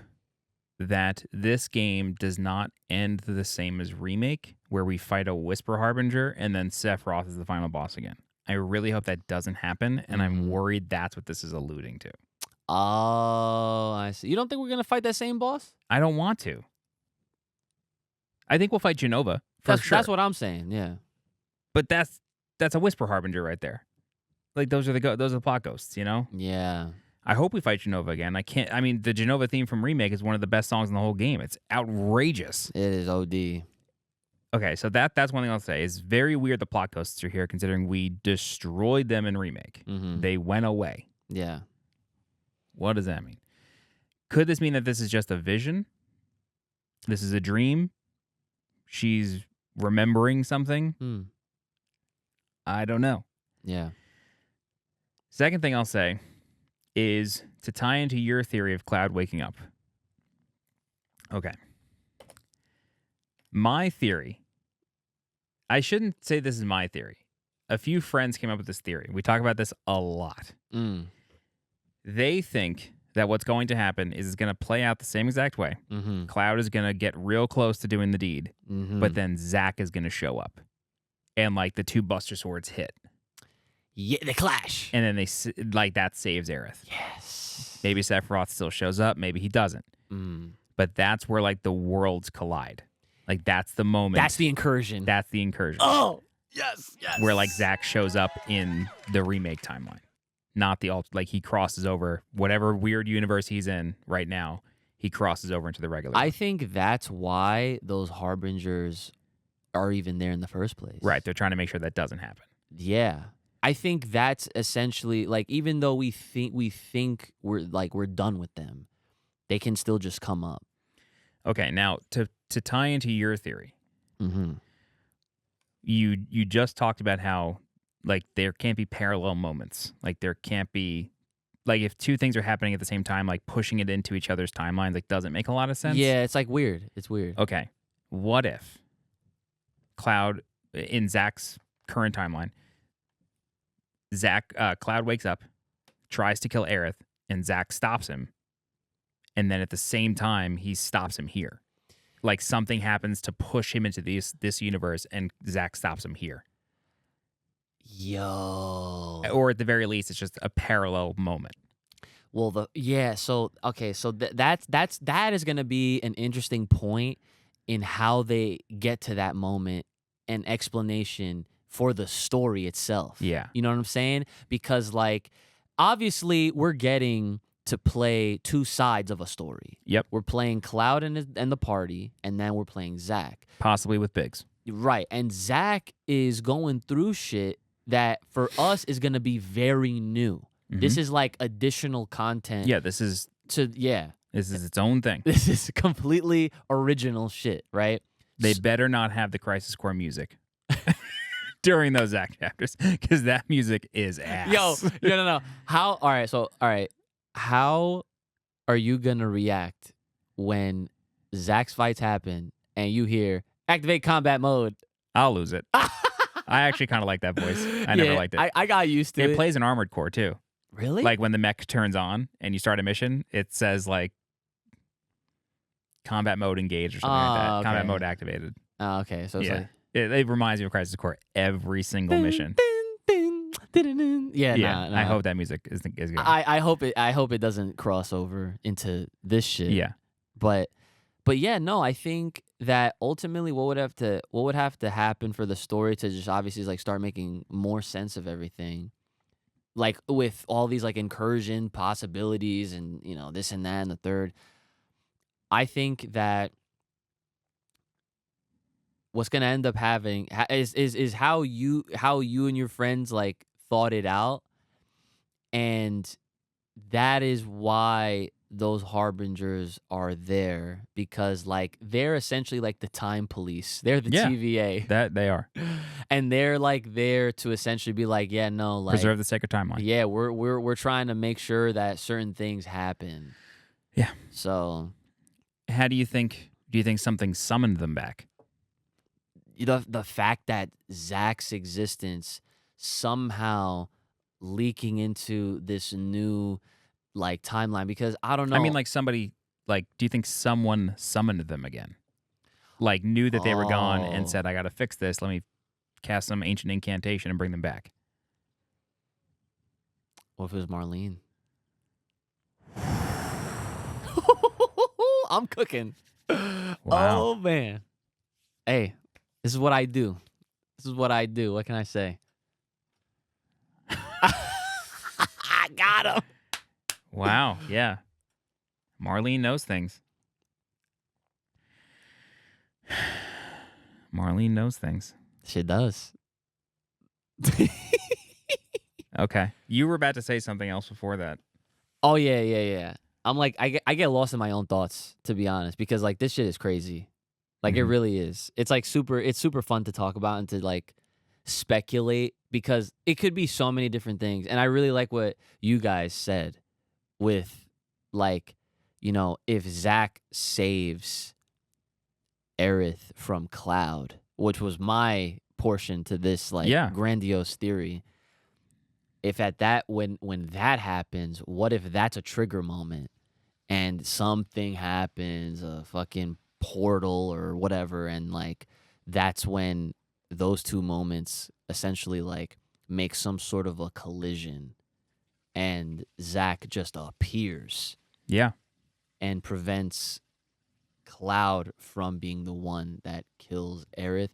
Speaker 2: that this game does not end the same as Remake, where we fight a Whisper Harbinger and then Sephiroth is the final boss again. I really hope that doesn't happen, and I'm worried that's what this is alluding to.
Speaker 1: Oh, I see. You don't think we're going to fight that same boss?
Speaker 2: I don't want to. I think we'll fight Genova for sure.
Speaker 1: That's what I'm saying, yeah.
Speaker 2: But that's a Whisper Harbinger right there. Like, those are the plot ghosts, you know?
Speaker 1: Yeah.
Speaker 2: I hope we fight Genova again. I mean, the Genova theme from Remake is one of the best songs in the whole game. It's outrageous.
Speaker 1: It is OD.
Speaker 2: Okay, so that's one thing I'll say. It's very weird the plot ghosts are here, considering we destroyed them in Remake. They went away.
Speaker 1: Yeah.
Speaker 2: What does that mean? Could this mean that this is just a vision? This is a dream? she's remembering something.
Speaker 1: Hmm.
Speaker 2: I don't know.
Speaker 1: Yeah.
Speaker 2: Second thing I'll say is to tie into your theory of Cloud waking up. Okay. My theory, I shouldn't say this is my theory. A few friends came up with this theory. We talk about this a lot.
Speaker 1: Mm.
Speaker 2: They think that what's going to happen is it's going to play out the same exact way.
Speaker 1: Mm-hmm.
Speaker 2: Cloud is going to get real close to doing the deed,
Speaker 1: Mm-hmm.
Speaker 2: but then Zack is going to show up. And like the two Buster Swords hit.
Speaker 1: Yeah, they clash.
Speaker 2: And then that saves Aerith.
Speaker 1: Yes.
Speaker 2: Maybe Sephiroth still shows up. Maybe he doesn't.
Speaker 1: Mm.
Speaker 2: But that's where like the worlds collide. Like that's the moment.
Speaker 1: That's the incursion.
Speaker 2: That's the incursion.
Speaker 1: Oh, yes, yes.
Speaker 2: Where like Zack shows up in the remake timeline. Not the like he crosses over whatever weird universe he's in right now. He crosses over into the regular.
Speaker 1: I think that's why those harbingers are even there in the first place.
Speaker 2: Right. They're trying to make sure that doesn't happen.
Speaker 1: Yeah. I think that's essentially like, even though we think we're done with them, they can still just come up.
Speaker 2: Okay, now to tie into your theory,
Speaker 1: Mm-hmm.
Speaker 2: you just talked about how like there can't be parallel moments. Like there can't be like if two things are happening at the same time, like pushing it into each other's timelines, like doesn't make a lot of sense.
Speaker 1: Yeah, it's like weird. It's weird.
Speaker 2: Okay, what if Cloud in Zack's current timeline, Cloud wakes up, tries to kill Aerith, and Zack stops him. And then at the same time, he stops him here. Like something happens to push him into this universe, and Zack stops him here.
Speaker 1: Yo.
Speaker 2: Or at the very least, it's just a parallel moment.
Speaker 1: Well, that is going to be an interesting point in how they get to that moment and explanation for the story itself.
Speaker 2: Yeah.
Speaker 1: You know what I'm saying? Because like obviously we're getting to play two sides of a story.
Speaker 2: Yep.
Speaker 1: We're playing Cloud and the party, and then we're playing Zack.
Speaker 2: Possibly with Biggs.
Speaker 1: Right. And Zack is going through shit that for us is going to be very new.
Speaker 2: Mm-hmm.
Speaker 1: This is like additional content.
Speaker 2: Yeah, this is its own thing.
Speaker 1: This is completely original shit, right?
Speaker 2: They better not have the Crisis Core music during those Zack chapters, because that music is ass.
Speaker 1: Yo, no. All right. How are you gonna react when Zack's fights happen and you hear activate combat mode?
Speaker 2: I'll lose it. I actually kind of like that voice. I never liked it.
Speaker 1: I got used to it.
Speaker 2: It plays in Armored Core too.
Speaker 1: Really?
Speaker 2: Like when the mech turns on and you start a mission, it says like combat mode engaged or something like that.
Speaker 1: Okay.
Speaker 2: Combat mode activated.
Speaker 1: Oh, okay. So it's
Speaker 2: Yeah.
Speaker 1: like
Speaker 2: It reminds me of Crisis Core every single mission.
Speaker 1: Yeah,
Speaker 2: Yeah,
Speaker 1: nah.
Speaker 2: I hope that music is good.
Speaker 1: I hope it doesn't cross over into this shit.
Speaker 2: Yeah.
Speaker 1: But yeah, no, I think that ultimately what would have to happen for the story to just obviously like start making more sense of everything. Like with all these like incursion possibilities and, you know, this and that and the third. I think that what's going to end up having is how you and your friends like thought it out, and that is why those harbingers are there, because like they're essentially like the time police. They're the TVA.
Speaker 2: That they are.
Speaker 1: And they're like there to essentially be like, yeah, no, like
Speaker 2: Preserve the sacred timeline.
Speaker 1: yeah, we're trying to make sure that certain things happen.
Speaker 2: Yeah.
Speaker 1: So
Speaker 2: How do you think something summoned them back?
Speaker 1: the fact that Zack's existence somehow leaking into this new like timeline, because I don't know.
Speaker 2: I mean, like somebody, like, do you think someone summoned them again? Like knew that they were gone and said, I got to fix this. Let me cast some ancient incantation and bring them back.
Speaker 1: What if it was Marlene? I'm cooking.
Speaker 2: Wow.
Speaker 1: Oh, man. Hey, this is what I do. What can I say? I got him.
Speaker 2: Wow. Yeah. Marlene knows things. Marlene knows things.
Speaker 1: She does.
Speaker 2: Okay. You were about to say something else before that.
Speaker 1: Oh, yeah. I'm like, I get lost in my own thoughts, to be honest, because like this shit is crazy. Like, it
Speaker 2: Mhm.
Speaker 1: really is. It's like it's super fun to talk about and to like speculate because it could be so many different things. And I really like what you guys said with like, if Zack saves Aerith from Cloud, which was my portion to this like
Speaker 2: Yeah.
Speaker 1: grandiose theory. If at that when that happens, what if that's a trigger moment and something happens, a fucking portal or whatever, and like that's when those two moments essentially like make some sort of a collision and Zack just appears
Speaker 2: Yeah.
Speaker 1: and prevents Cloud from being the one that kills Aerith.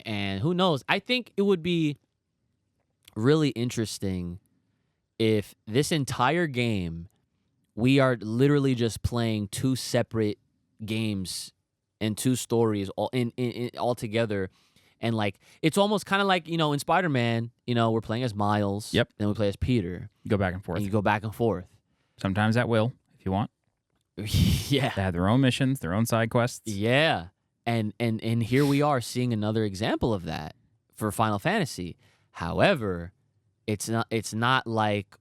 Speaker 1: And who knows? I think it would be really interesting if this entire game we are literally just playing two separate games and two stories all together. And like it's almost kind of like, in Spider-Man, we're playing as Miles.
Speaker 2: Yep.
Speaker 1: Then we play as Peter.
Speaker 2: You go back and forth.
Speaker 1: And you go back and forth.
Speaker 2: Sometimes at will, if you want.
Speaker 1: Yeah.
Speaker 2: They have their own missions, their own side quests.
Speaker 1: Yeah. And here we are seeing another example of that for Final Fantasy. However, it's not like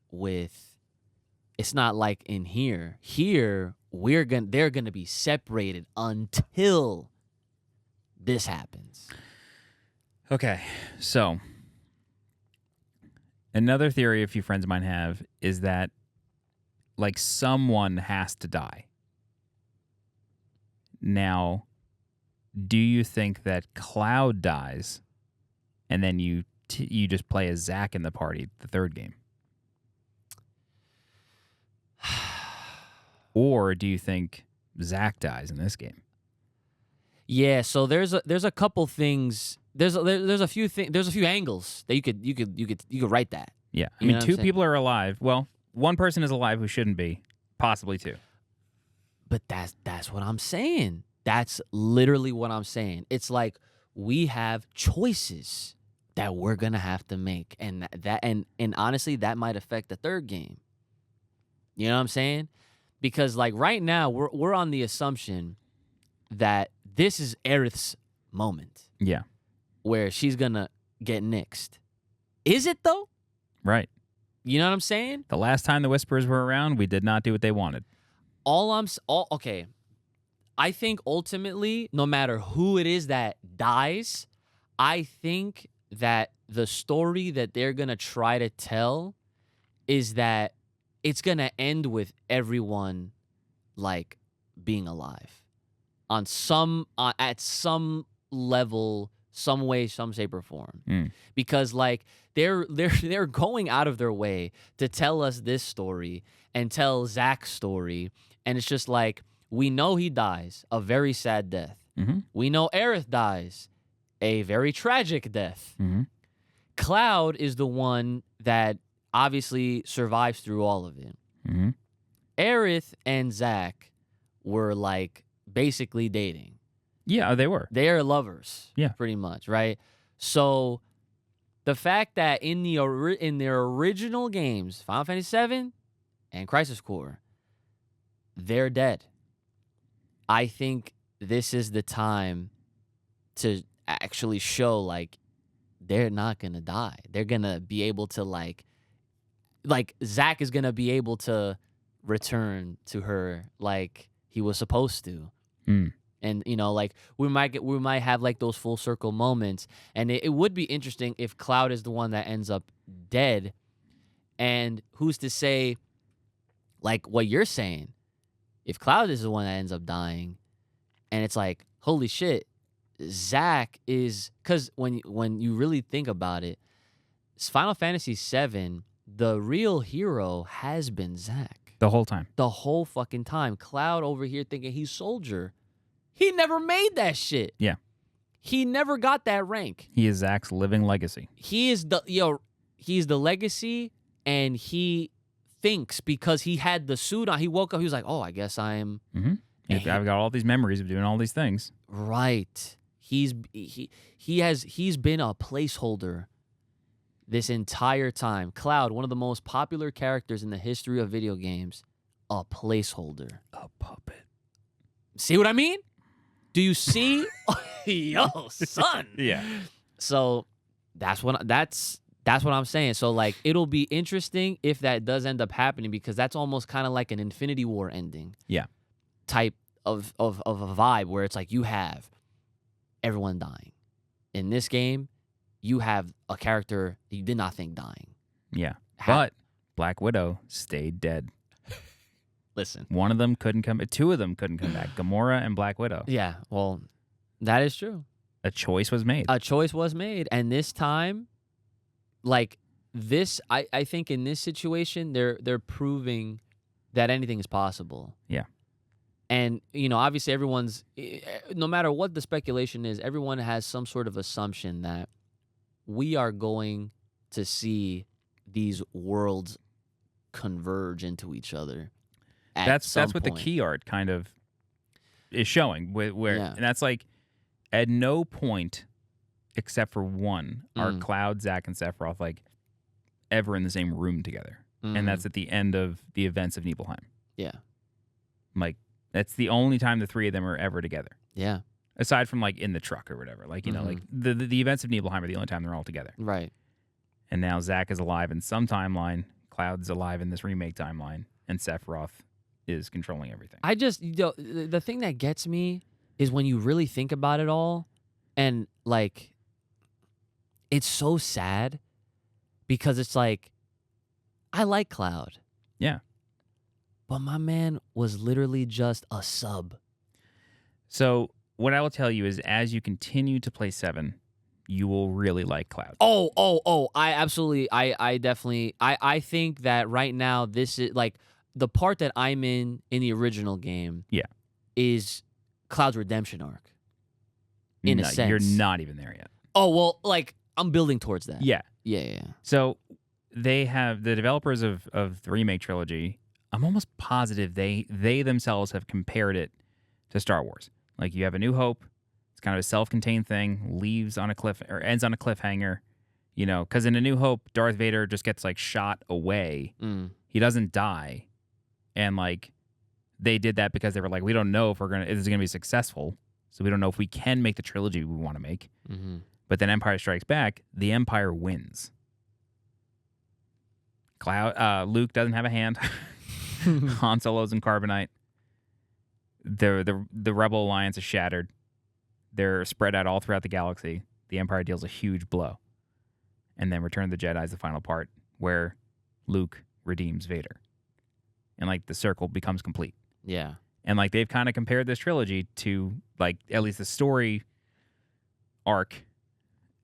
Speaker 1: in here. Here they're gonna be separated until this happens.
Speaker 2: Okay, so another theory a few friends of mine have is that like someone has to die. Now, do you think that Cloud dies and then you just play as Zack in the party, the third game? Or do you think Zack dies in this game?
Speaker 1: Yeah, so there's a couple things. There's a few angles that you could write that.
Speaker 2: Yeah. I
Speaker 1: You
Speaker 2: mean,
Speaker 1: know what I'm
Speaker 2: two
Speaker 1: saying?
Speaker 2: people are alive. Well, one person is alive who shouldn't be, possibly two.
Speaker 1: But that's what I'm saying. That's literally what I'm saying. It's like we have choices that we're gonna have to make, and honestly, that might affect the third game. You know what I'm saying? Because like right now, we're on the assumption that this is Aerith's moment
Speaker 2: Yeah.
Speaker 1: where she's gonna get nixed. Is it though?
Speaker 2: Right.
Speaker 1: You know what I'm saying?
Speaker 2: The last time the Whisperers were around, we did not do what they wanted.
Speaker 1: Okay. I think ultimately, no matter who it is that dies, I think that the story that they're going to try to tell is that it's going to end with everyone like being alive on at some level, some way, some shape or form. Because like they're going out of their way to tell us this story and tell Zack's story, and it's just like we know he dies a very sad death.
Speaker 2: Mm-hmm.
Speaker 1: We know Aerith dies a very tragic death.
Speaker 2: Mm-hmm.
Speaker 1: Cloud is the one that obviously survives through all of it.
Speaker 2: Mm-hmm.
Speaker 1: Aerith and Zack were like basically dating.
Speaker 2: Yeah, they were.
Speaker 1: They are lovers.
Speaker 2: Yeah.
Speaker 1: Pretty much, right? So the fact that in their original games, Final Fantasy VII and Crisis Core, they're dead. I think this is the time to actually show like they're not gonna die. They're gonna be able to like Zack is gonna be able to return to her like he was supposed to. And like we might have like those full circle moments, and it would be interesting if Cloud is the one that ends up dead, and who's to say, like what you're saying, if Cloud is the one that ends up dying, and it's like holy shit, Zack is, because when you really think about it, Final Fantasy VII, the real hero has been Zack
Speaker 2: The whole time.
Speaker 1: the whole fucking time. Cloud over here thinking he's soldier. He never made that shit.
Speaker 2: Yeah.
Speaker 1: He never got that rank.
Speaker 2: He is Zack's living legacy.
Speaker 1: He's the legacy, and he thinks because he had the suit on, he woke up, he was like, oh, I guess I'm
Speaker 2: Mm-hmm. I've got all these memories of doing all these things.
Speaker 1: right. He's been a placeholder this entire time. Cloud, one of the most popular characters in the history of video games, a placeholder.
Speaker 2: A puppet.
Speaker 1: See what I mean? Do you see? Yo, son.
Speaker 2: Yeah.
Speaker 1: So that's what I'm saying. So like it'll be interesting if that does end up happening, because that's almost kind of like an Infinity War ending.
Speaker 2: Yeah.
Speaker 1: Type of a vibe where it's like you have everyone dying. In this game, you have a character you did not think dying.
Speaker 2: Yeah. But Black Widow stayed dead.
Speaker 1: Listen.
Speaker 2: One of them couldn't come. Two of them couldn't come back. Gamora and Black Widow.
Speaker 1: Yeah, well, that is true.
Speaker 2: A choice was made.
Speaker 1: And this time, like this, I think in this situation, they're proving that anything is possible.
Speaker 2: Yeah.
Speaker 1: And, you know, obviously everyone's, no matter what the speculation is, everyone has some sort of assumption that we are going to see these worlds converge into each other.
Speaker 2: That's what the key art kind of is showing. And that's like, at no point, except for one, are Cloud, Zack, and Sephiroth like ever in the same room together. And that's at the end of the events of Nibelheim.
Speaker 1: Yeah.
Speaker 2: Like, that's the only time the three of them are ever together.
Speaker 1: Yeah.
Speaker 2: Aside from like in the truck or whatever. Like, you know, like the events of Nibelheim are the only time they're all together.
Speaker 1: Right.
Speaker 2: And now Zack is alive in some timeline, Cloud's alive in this remake timeline, and Sephiroth is controlling everything.
Speaker 1: I just, you know, the thing that gets me is when you really think about it all, and like, it's so sad because it's like, I like Cloud.
Speaker 2: Yeah.
Speaker 1: But my man was literally just a sub.
Speaker 2: So what I will tell you is, as you continue to play 7, you will really like Cloud.
Speaker 1: I definitely, I think that right now, this is like the part that I'm in the original game.
Speaker 2: Yeah.
Speaker 1: Is Cloud's redemption arc. In a sense.
Speaker 2: You're not even there yet.
Speaker 1: Oh, well, like, I'm building towards that.
Speaker 2: Yeah.
Speaker 1: Yeah.
Speaker 2: So they have, the developers of the remake trilogy, I'm almost positive they themselves have compared it to Star Wars. Like, you have A New Hope. It's kind of a self-contained thing, ends on a cliffhanger, you know, because in A New Hope, Darth Vader just gets like shot away. He doesn't die. And like, they did that because they were like, we don't know if this is gonna be successful, so we don't know if we can make the trilogy we want to make. But then Empire Strikes Back, the Empire wins. Luke doesn't have a hand. Han Solo's in carbonite. The Rebel Alliance is shattered. They're spread out all throughout the galaxy. The Empire deals a huge blow. And then Return of the Jedi is the final part where Luke redeems Vader. And like the circle becomes complete.
Speaker 1: Yeah.
Speaker 2: And like they've kind of compared this trilogy to like at least the story arc,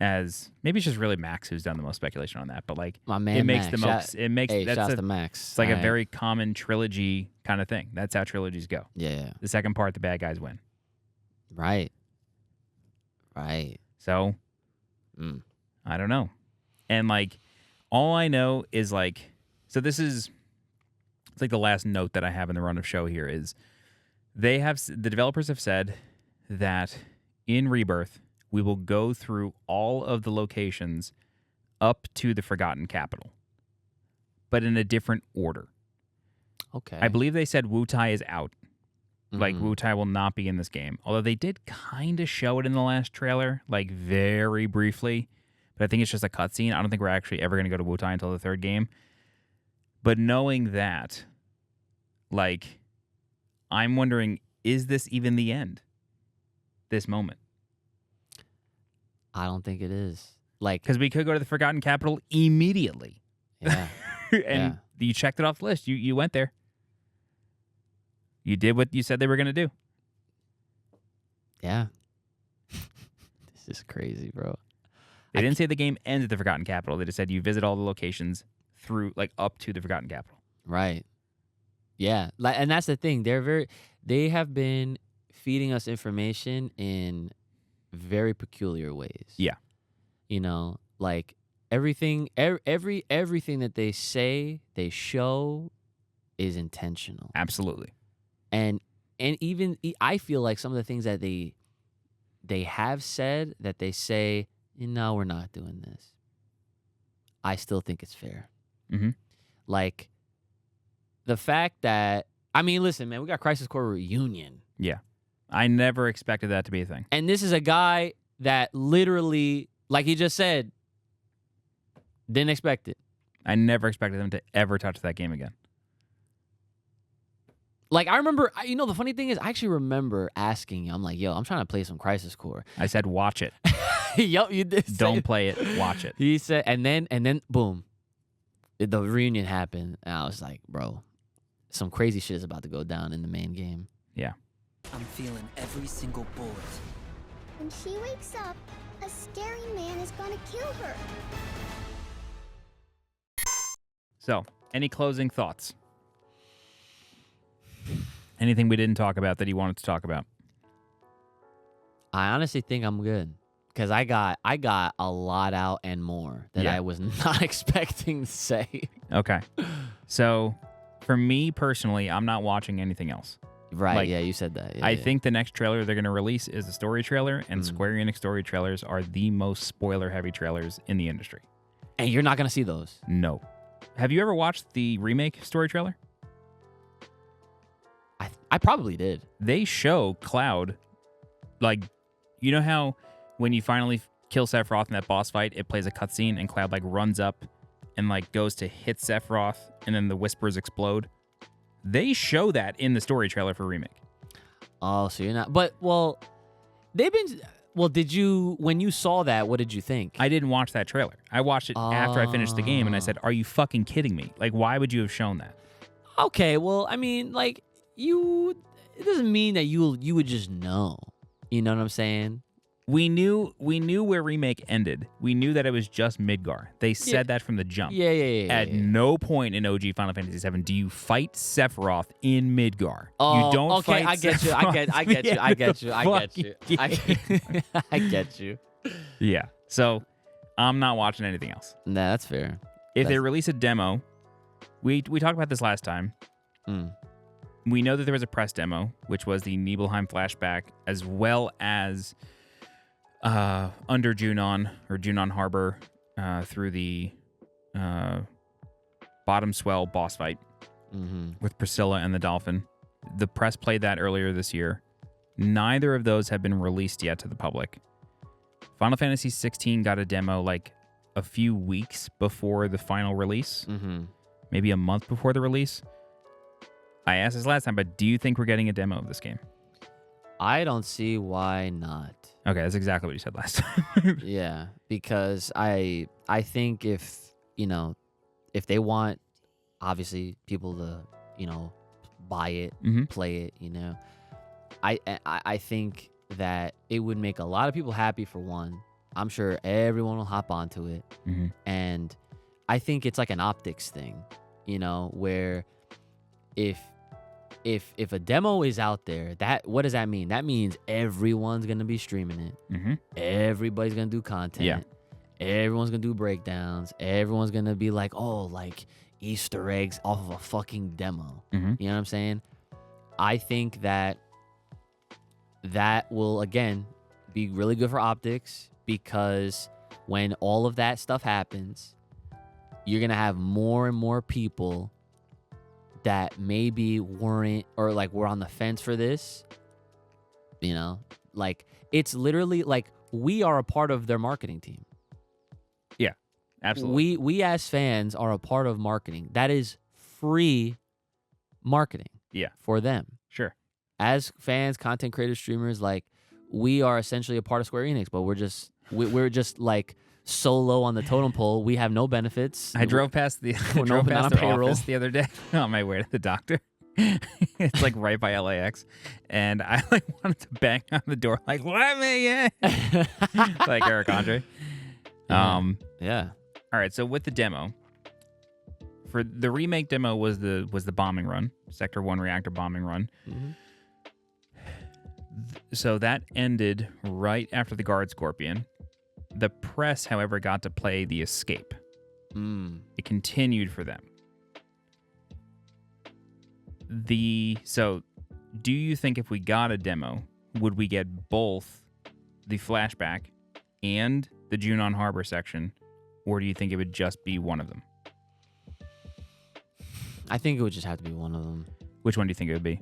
Speaker 2: as maybe it's just really Max who's done the most speculation on that, but like
Speaker 1: my man,
Speaker 2: it makes
Speaker 1: Max.
Speaker 2: the most. It makes
Speaker 1: shouts to Max.
Speaker 2: It's like a very common trilogy kind of thing. That's how trilogies go.
Speaker 1: Yeah.
Speaker 2: The second part, the bad guys win.
Speaker 1: Right.
Speaker 2: So, I don't know. And like, all I know is like, so this is, it's like the last note that I have in the run of show here is the developers have said that in Rebirth, we will go through all of the locations up to the Forgotten Capital, but in a different order.
Speaker 1: Okay.
Speaker 2: I believe they said Wutai is out. Like, Wutai will not be in this game. Although they did kind of show it in the last trailer, like, very briefly. But I think it's just a cutscene. I don't think we're actually ever going to go to Wutai until the third game. But knowing that, like, I'm wondering, is this even the end? This moment?
Speaker 1: I don't think it is. Like,
Speaker 2: because we could go to the Forgotten Capital immediately.
Speaker 1: Yeah.
Speaker 2: And you checked it off the list. You went there. You did what you said they were going to do.
Speaker 1: Yeah. This is crazy, bro.
Speaker 2: They didn't say the game ends at the Forgotten Capital. They just said you visit all the locations through, like, up to the Forgotten Capital.
Speaker 1: Right. Yeah. And that's the thing. They have been feeding us information in very peculiar ways.
Speaker 2: Yeah.
Speaker 1: You know, like everything that they say, they show is intentional.
Speaker 2: Absolutely.
Speaker 1: And even I feel like some of the things that they have said, that they say, no, we're not doing this, I still think it's fair. Like the fact that, I mean, listen, man, we got Crisis Core Reunion.
Speaker 2: Yeah. I never expected that to be a thing.
Speaker 1: And this is a guy that literally, like he just said, didn't expect it.
Speaker 2: I never expected them to ever touch that game again.
Speaker 1: Like, I remember, the funny thing is, I actually remember asking you, I'm like, yo, I'm trying to play some Crisis Core.
Speaker 2: I said, watch it.
Speaker 1: Yo, you did say
Speaker 2: Don't play it, watch it.
Speaker 1: He said, and then, boom, the reunion happened. And I was like, bro, some crazy shit is about to go down in the main game.
Speaker 2: Yeah.
Speaker 9: I'm feeling every single bullet.
Speaker 8: When she wakes up, a staring man is gonna kill her.
Speaker 2: So, any closing thoughts? Anything we didn't talk about that you wanted to talk about?
Speaker 1: I honestly think I'm good. Because I got a lot out and more that I was not expecting to say.
Speaker 2: Okay. So, for me personally, I'm not watching anything else.
Speaker 1: Right,
Speaker 2: Like,
Speaker 1: yeah, you said that. Yeah,
Speaker 2: I think the next trailer they're going to release is a story trailer, and Square Enix story trailers are the most spoiler-heavy trailers in the industry.
Speaker 1: And you're not going to see those?
Speaker 2: No. Have you ever watched the remake story trailer?
Speaker 1: I probably did.
Speaker 2: They show Cloud, like, you know how when you finally kill Sephiroth in that boss fight, it plays a cutscene and Cloud, like, runs up and, like, goes to hit Sephiroth and then the whispers explode? They show that in the story trailer for Remake.
Speaker 1: Oh, so you're not... But, well, they've been... Well, did you... When you saw that, what did you think?
Speaker 2: I didn't watch that trailer. I watched it after I finished the game, and I said, are you fucking kidding me? Like, why would you have shown that?
Speaker 1: Okay, well, I mean, like, it doesn't mean that you would just know. You know what I'm saying?
Speaker 2: We knew where Remake ended. We knew that it was just Midgar. They said that from the jump.
Speaker 1: Yeah.
Speaker 2: At no point in OG Final Fantasy VII do you fight Sephiroth in Midgar.
Speaker 1: Oh,
Speaker 2: you don't
Speaker 1: okay,
Speaker 2: fight
Speaker 1: I get you. I get you.
Speaker 2: Yeah. So, I'm not watching anything else.
Speaker 1: Nah, that's fair.
Speaker 2: If they release a demo, we talked about this last time. We know that there was a press demo, which was the Nibelheim flashback, as well as under Junon, or Junon Harbor, through the bottom swell boss fight with Priscilla and the Dolphin. The press played that earlier this year. Neither of those have been released yet to the public. Final Fantasy 16 got a demo like a few weeks before the final release, maybe a month before the release. I asked this last time, but do you think we're getting a demo of this game?
Speaker 1: I don't see why not.
Speaker 2: Okay, that's exactly what you said last time.
Speaker 1: Yeah, because I think if they want, obviously, people to, buy it, play it, I think that it would make a lot of people happy, for one. I'm sure everyone will hop onto it. And I think it's like an optics thing, where if a demo is out there, what does that mean? That means everyone's gonna be streaming it. Everybody's gonna do content.
Speaker 2: Yeah.
Speaker 1: Everyone's gonna do breakdowns. Everyone's gonna be like, oh, like Easter eggs off of a fucking demo. You know what I'm saying? I think that will, again, be really good for optics, because when all of that stuff happens, you're gonna have more and more people that maybe weren't, or like were on the fence for this, like it's literally like we are a part of their marketing team.
Speaker 2: Yeah, absolutely.
Speaker 1: We as fans are a part of marketing. That is free marketing.
Speaker 2: Yeah,
Speaker 1: for them.
Speaker 2: Sure.
Speaker 1: As fans, content creators, streamers, like we are essentially a part of Square Enix, but we're just like so low on the totem pole. We have no benefits.
Speaker 2: I drove past the office the other day on my way to the doctor. It's like right by LAX, and I like wanted to bang on the door, like let me in, like Eric Andre.
Speaker 1: Yeah.
Speaker 2: All right. So with the demo, for the remake demo was the bombing run, Sector 1 reactor bombing run. So that ended right after the Guard Scorpion. The press, however, got to play the escape. It continued for them. So, do you think if we got a demo, would we get both the flashback and the Junon Harbor section, or do you think it would just be one of them?
Speaker 1: I think it would just have to be one of them.
Speaker 2: Which one do you think it would be?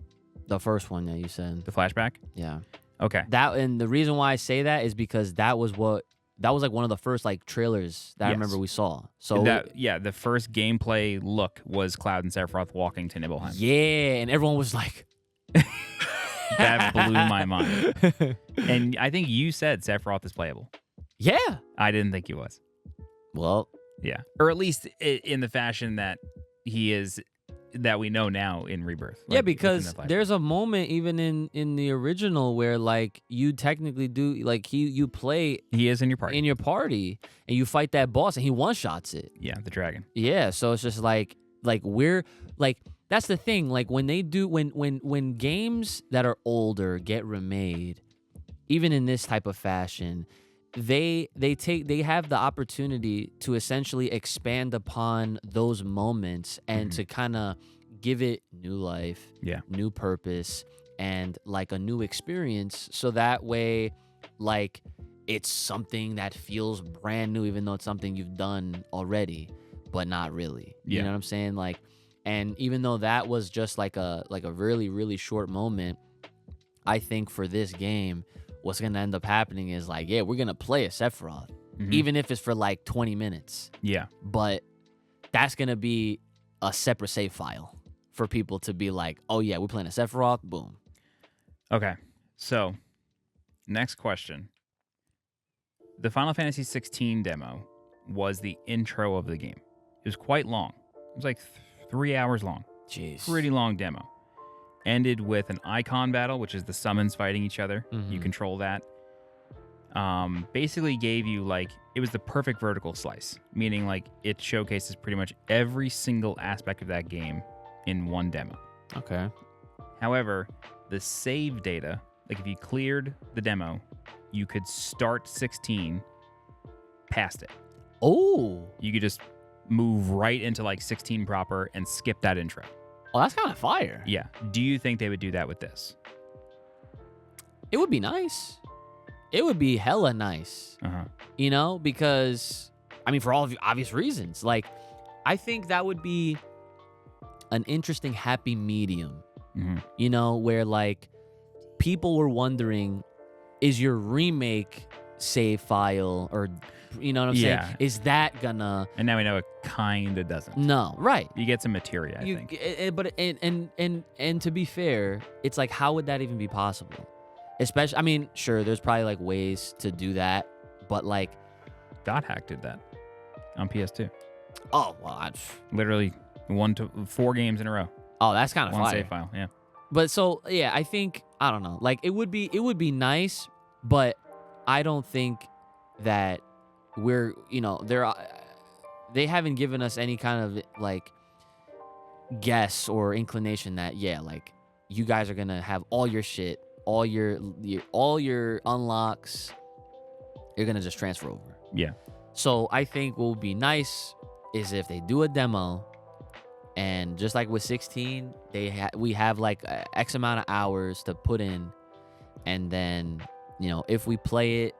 Speaker 1: The first one that you said.
Speaker 2: The flashback?
Speaker 1: Yeah.
Speaker 2: Okay.
Speaker 1: And the reason why I say that is because that was like one of the first like trailers that I remember we saw. So
Speaker 2: the first gameplay look was Cloud and Sephiroth walking to Nibelheim.
Speaker 1: Yeah, and everyone was like,
Speaker 2: that blew my mind. And I think you said Sephiroth is playable.
Speaker 1: Yeah.
Speaker 2: I didn't think he was.
Speaker 1: Well,
Speaker 2: yeah, or at least in the fashion that he is, that we know now in Rebirth.
Speaker 1: Yeah, because there's a moment even in the original where like you technically do like you play.
Speaker 2: He is in your party,
Speaker 1: and you fight that boss and he one shots it.
Speaker 2: Yeah, the dragon.
Speaker 1: Yeah, so it's just like we're like that's the thing. Like when they do when games that are older get remade, even in this type of fashion, they have the opportunity to essentially expand upon those moments and to kind of give it new life, new purpose, and like a new experience, so that way like it's something that feels brand new, even though it's something you've done already, but not really. You know what I'm saying? Like, and even though that was just like a really, really short moment, I think for this game, what's going to end up happening is like, yeah, we're going to play a Sephiroth, even if it's for like 20 minutes.
Speaker 2: Yeah.
Speaker 1: But that's going to be a separate save file for people to be like, oh yeah, we're playing a Sephiroth, boom.
Speaker 2: Okay. So, next question. The Final Fantasy 16 demo was the intro of the game. It was quite long. It was like 3 hours long.
Speaker 1: Jeez.
Speaker 2: Pretty long demo. Ended with an icon battle, which is the summons fighting each other. You control that. Basically gave you like, it was the perfect vertical slice, meaning like it showcases pretty much every single aspect of that game in one demo.
Speaker 1: Okay.
Speaker 2: However, the save data, like if you cleared the demo, you could start 16 past it.
Speaker 1: Oh.
Speaker 2: You could just move right into like 16 proper and skip that intro.
Speaker 1: Oh, that's kind of fire.
Speaker 2: Yeah. Do you think they would do that with this?
Speaker 1: It would be nice. It would be hella nice. You know, because, I mean, for all obvious reasons. Like, I think that would be an interesting happy medium. You know, where like people were wondering, is your remake save file or, you know what I'm saying? Is that gonna?
Speaker 2: And now we know it kind of doesn't.
Speaker 1: No, right.
Speaker 2: You get some materia, I think.
Speaker 1: But and to be fair, it's like, how would that even be possible? Especially, I mean, sure, there's probably like ways to do that, but like,
Speaker 2: Dot Hack did that on PS2.
Speaker 1: Oh well,
Speaker 2: literally 1 to 4 games in a row.
Speaker 1: Oh, that's kind of
Speaker 2: one
Speaker 1: fire.
Speaker 2: save file, yeah.
Speaker 1: But so yeah, I think, I don't know. Like it would be nice, but I don't think that we're, you know, they haven't given us any kind of like guess or inclination that like you guys are gonna have all your shit, all your unlocks, you're gonna just transfer over.
Speaker 2: Yeah.
Speaker 1: So I think what would be nice is if they do a demo, and just like with 16, we have like X amount of hours to put in, and then, you know, if we play it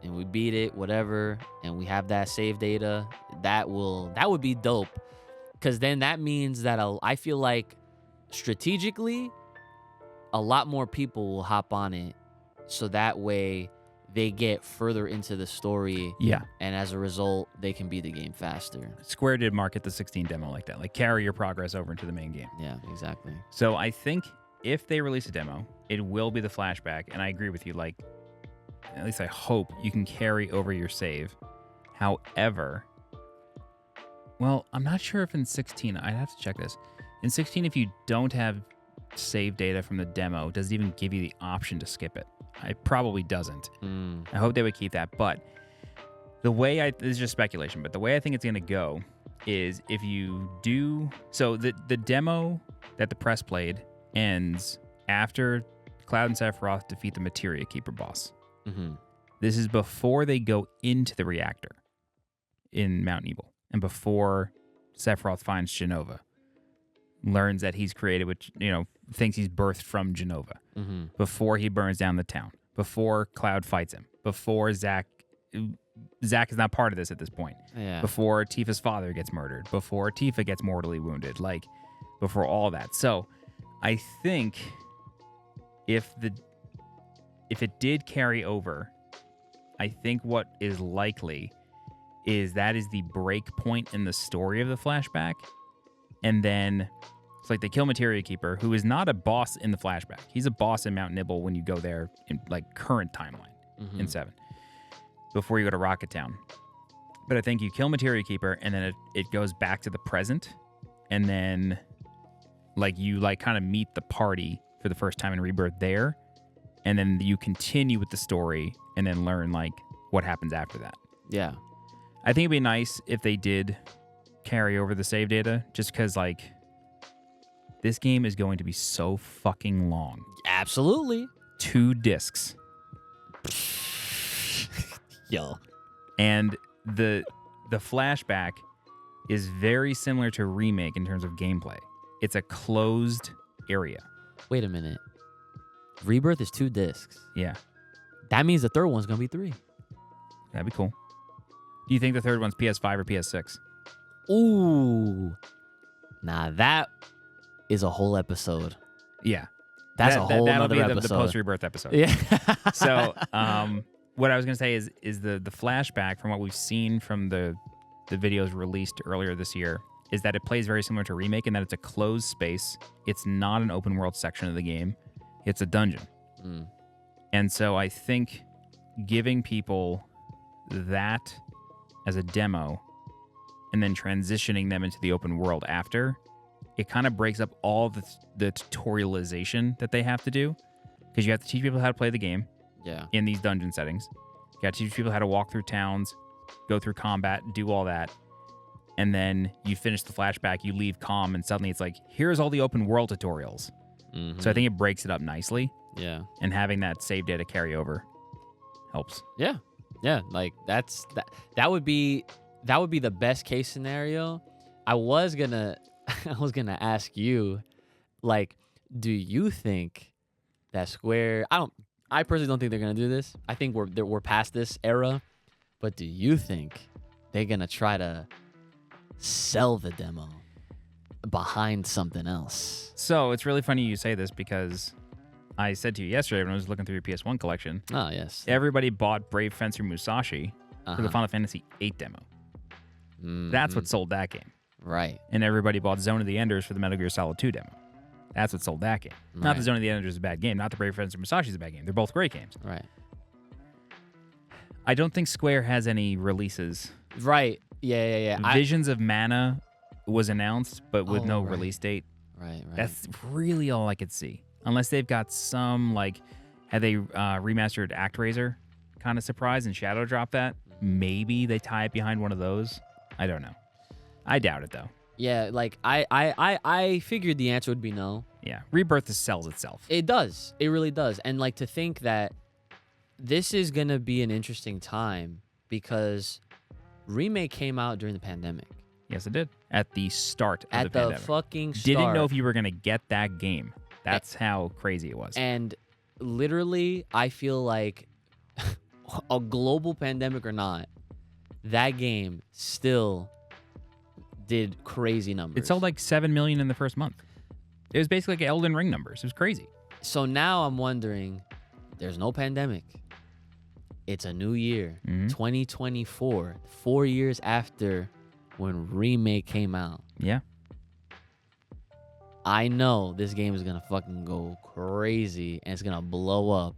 Speaker 1: and we beat it, whatever, and we have that save data, that would be dope, because then that means that I feel like strategically a lot more people will hop on it, so that way they get further into the story.
Speaker 2: Yeah.
Speaker 1: And as a result, they can beat the game faster.
Speaker 2: Square did market the 16 demo like that. Like, carry your progress over into the main game.
Speaker 1: Yeah, exactly.
Speaker 2: So I think if they release a demo, it will be the flashback. And I agree with you. Like, at least I hope you can carry over your save. However, well, I'm not sure if in 16, I'd have to check this. In 16, if you don't have save data from the demo, does it even give you the option to skip it? It probably doesn't. I hope they would keep that. But the way this is just speculation, but the way I think it's going to go is if you do, so the demo that the press played ends after Cloud and Sephiroth defeat the Materia Keeper boss. This is before they go into the reactor in Mount Evil, and before Sephiroth finds Genova, learns that he's created, which, you know, thinks he's birthed from Genova, before he burns down the town, before Cloud fights him, before Zack is not part of this at this point, before Tifa's father gets murdered, before Tifa gets mortally wounded, like before all that. So I think if it did carry over, I think what is likely is that is the break point in the story of the flashback. And then it's like they kill Materia Keeper, who is not a boss in the flashback. He's a boss in Mount Nibble when you go there in like current timeline in 7, before you go to Rocket Town. But I think you kill Materia Keeper, and then it goes back to the present, and then like you like kind of meet the party for the first time in Rebirth there, and then you continue with the story, and then learn like what happens after that.
Speaker 1: Yeah.
Speaker 2: I think it'd be nice if they did carry over the save data, just because like this game is going to be so fucking long.
Speaker 1: Absolutely.
Speaker 2: 2 discs.
Speaker 1: Yo.
Speaker 2: And the flashback is very similar to Remake in terms of gameplay. It's a closed area.
Speaker 1: Wait a minute. Rebirth is 2 discs.
Speaker 2: Yeah.
Speaker 1: That means the third one's going to be 3.
Speaker 2: That'd be cool. Do you think the third one's PS5 or PS6?
Speaker 1: Ooh. Nah, that is a whole episode.
Speaker 2: Yeah.
Speaker 1: That's a whole
Speaker 2: that'll
Speaker 1: other
Speaker 2: be
Speaker 1: episode.
Speaker 2: the post-Rebirth episode.
Speaker 1: Yeah.
Speaker 2: So, what I was going to say is the flashback from what we've seen from the videos released earlier this year is that it plays very similar to Remake in that it's a closed space. It's not an open world section of the game. It's a dungeon. And so I think giving people that as a demo and then transitioning them into the open world after, it kind of breaks up all the tutorialization that they have to do, because you have to teach people how to play the game in these dungeon settings. You got to teach people how to walk through towns, go through combat, do all that. And then you finish the flashback, you leave calm, and suddenly it's like, here's all the open world tutorials. So I think it breaks it up nicely.
Speaker 1: Yeah.
Speaker 2: And having that save data carry over helps.
Speaker 1: Yeah. Yeah. Like that would be the best case scenario. I was gonna ask you, like, do you think that Square, I personally don't think they're gonna do this. I think we're past this era, but do you think they're gonna try to sell the demo behind something else?
Speaker 2: So it's really funny you say this, because I said to you yesterday when I was looking through your PS1 collection.
Speaker 1: Oh, yes.
Speaker 2: Everybody bought Brave Fencer Musashi for the Final Fantasy VIII demo. That's what sold that game.
Speaker 1: Right.
Speaker 2: And everybody bought Zone of the Enders for the Metal Gear Solid 2 demo. That's what sold that game. Not
Speaker 1: Right.
Speaker 2: that Zone of the Enders is a bad game. Not that Brave Fencer Musashi is a bad game. They're both great games.
Speaker 1: Right.
Speaker 2: I don't think Square has any releases.
Speaker 1: Right. Yeah.
Speaker 2: Visions of Mana was announced, but with no
Speaker 1: right.
Speaker 2: release date.
Speaker 1: Right.
Speaker 2: That's really all I could see. Unless they've got some, like, have they remastered ActRaiser kind of surprise and shadow drop that? Maybe they tie it behind one of those. I don't know. I doubt it, though.
Speaker 1: Yeah, like I figured the answer would be no.
Speaker 2: Yeah, Rebirth sells itself.
Speaker 1: It does. It really does. And like to think that this is going to be an interesting time because Remake came out during the pandemic.
Speaker 2: Yes, it did. At the start of the
Speaker 1: pandemic.
Speaker 2: pandemic.
Speaker 1: At the fucking start.
Speaker 2: Didn't know if you were going to get that game. That's how crazy it was.
Speaker 1: And literally, I feel like a global pandemic or not, that game still did crazy numbers.
Speaker 2: It sold like 7 million in the first month. It was basically like Elden Ring numbers. It was crazy.
Speaker 1: So now I'm wondering, there's no pandemic. It's a new year, 2024, 4 years after when Remake came out.
Speaker 2: Yeah.
Speaker 1: I know this game is going to fucking go crazy and it's going to blow up.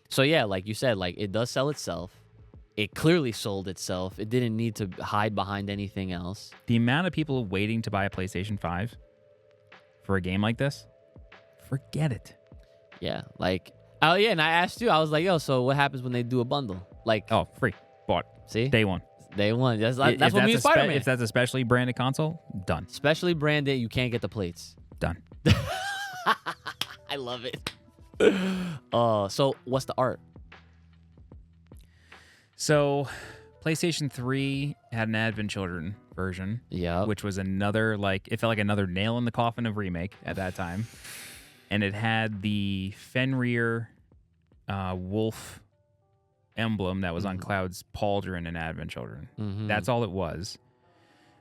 Speaker 1: So yeah, like you said, like it does sell itself. It clearly sold itself. It didn't need to hide behind anything else.
Speaker 2: The amount of people waiting to buy a PlayStation 5 for a game like this, forget it.
Speaker 1: Yeah, like, oh yeah, and I asked you, I was like, yo, so what happens when they do a bundle? Like,
Speaker 2: oh, free, bought,
Speaker 1: see,
Speaker 2: day one.
Speaker 1: Day one. That's what me and Spider-Man.
Speaker 2: If that's a specially branded console, done.
Speaker 1: Specially branded, you can't get the plates.
Speaker 2: Done.
Speaker 1: I love it. So what's the art?
Speaker 2: So, PlayStation 3 had an Advent Children version.
Speaker 1: Yeah.
Speaker 2: Which was another, like, it felt like another nail in the coffin of Remake at that time. And it had the Fenrir wolf emblem that was on Cloud's pauldron in Advent Children. That's all it was.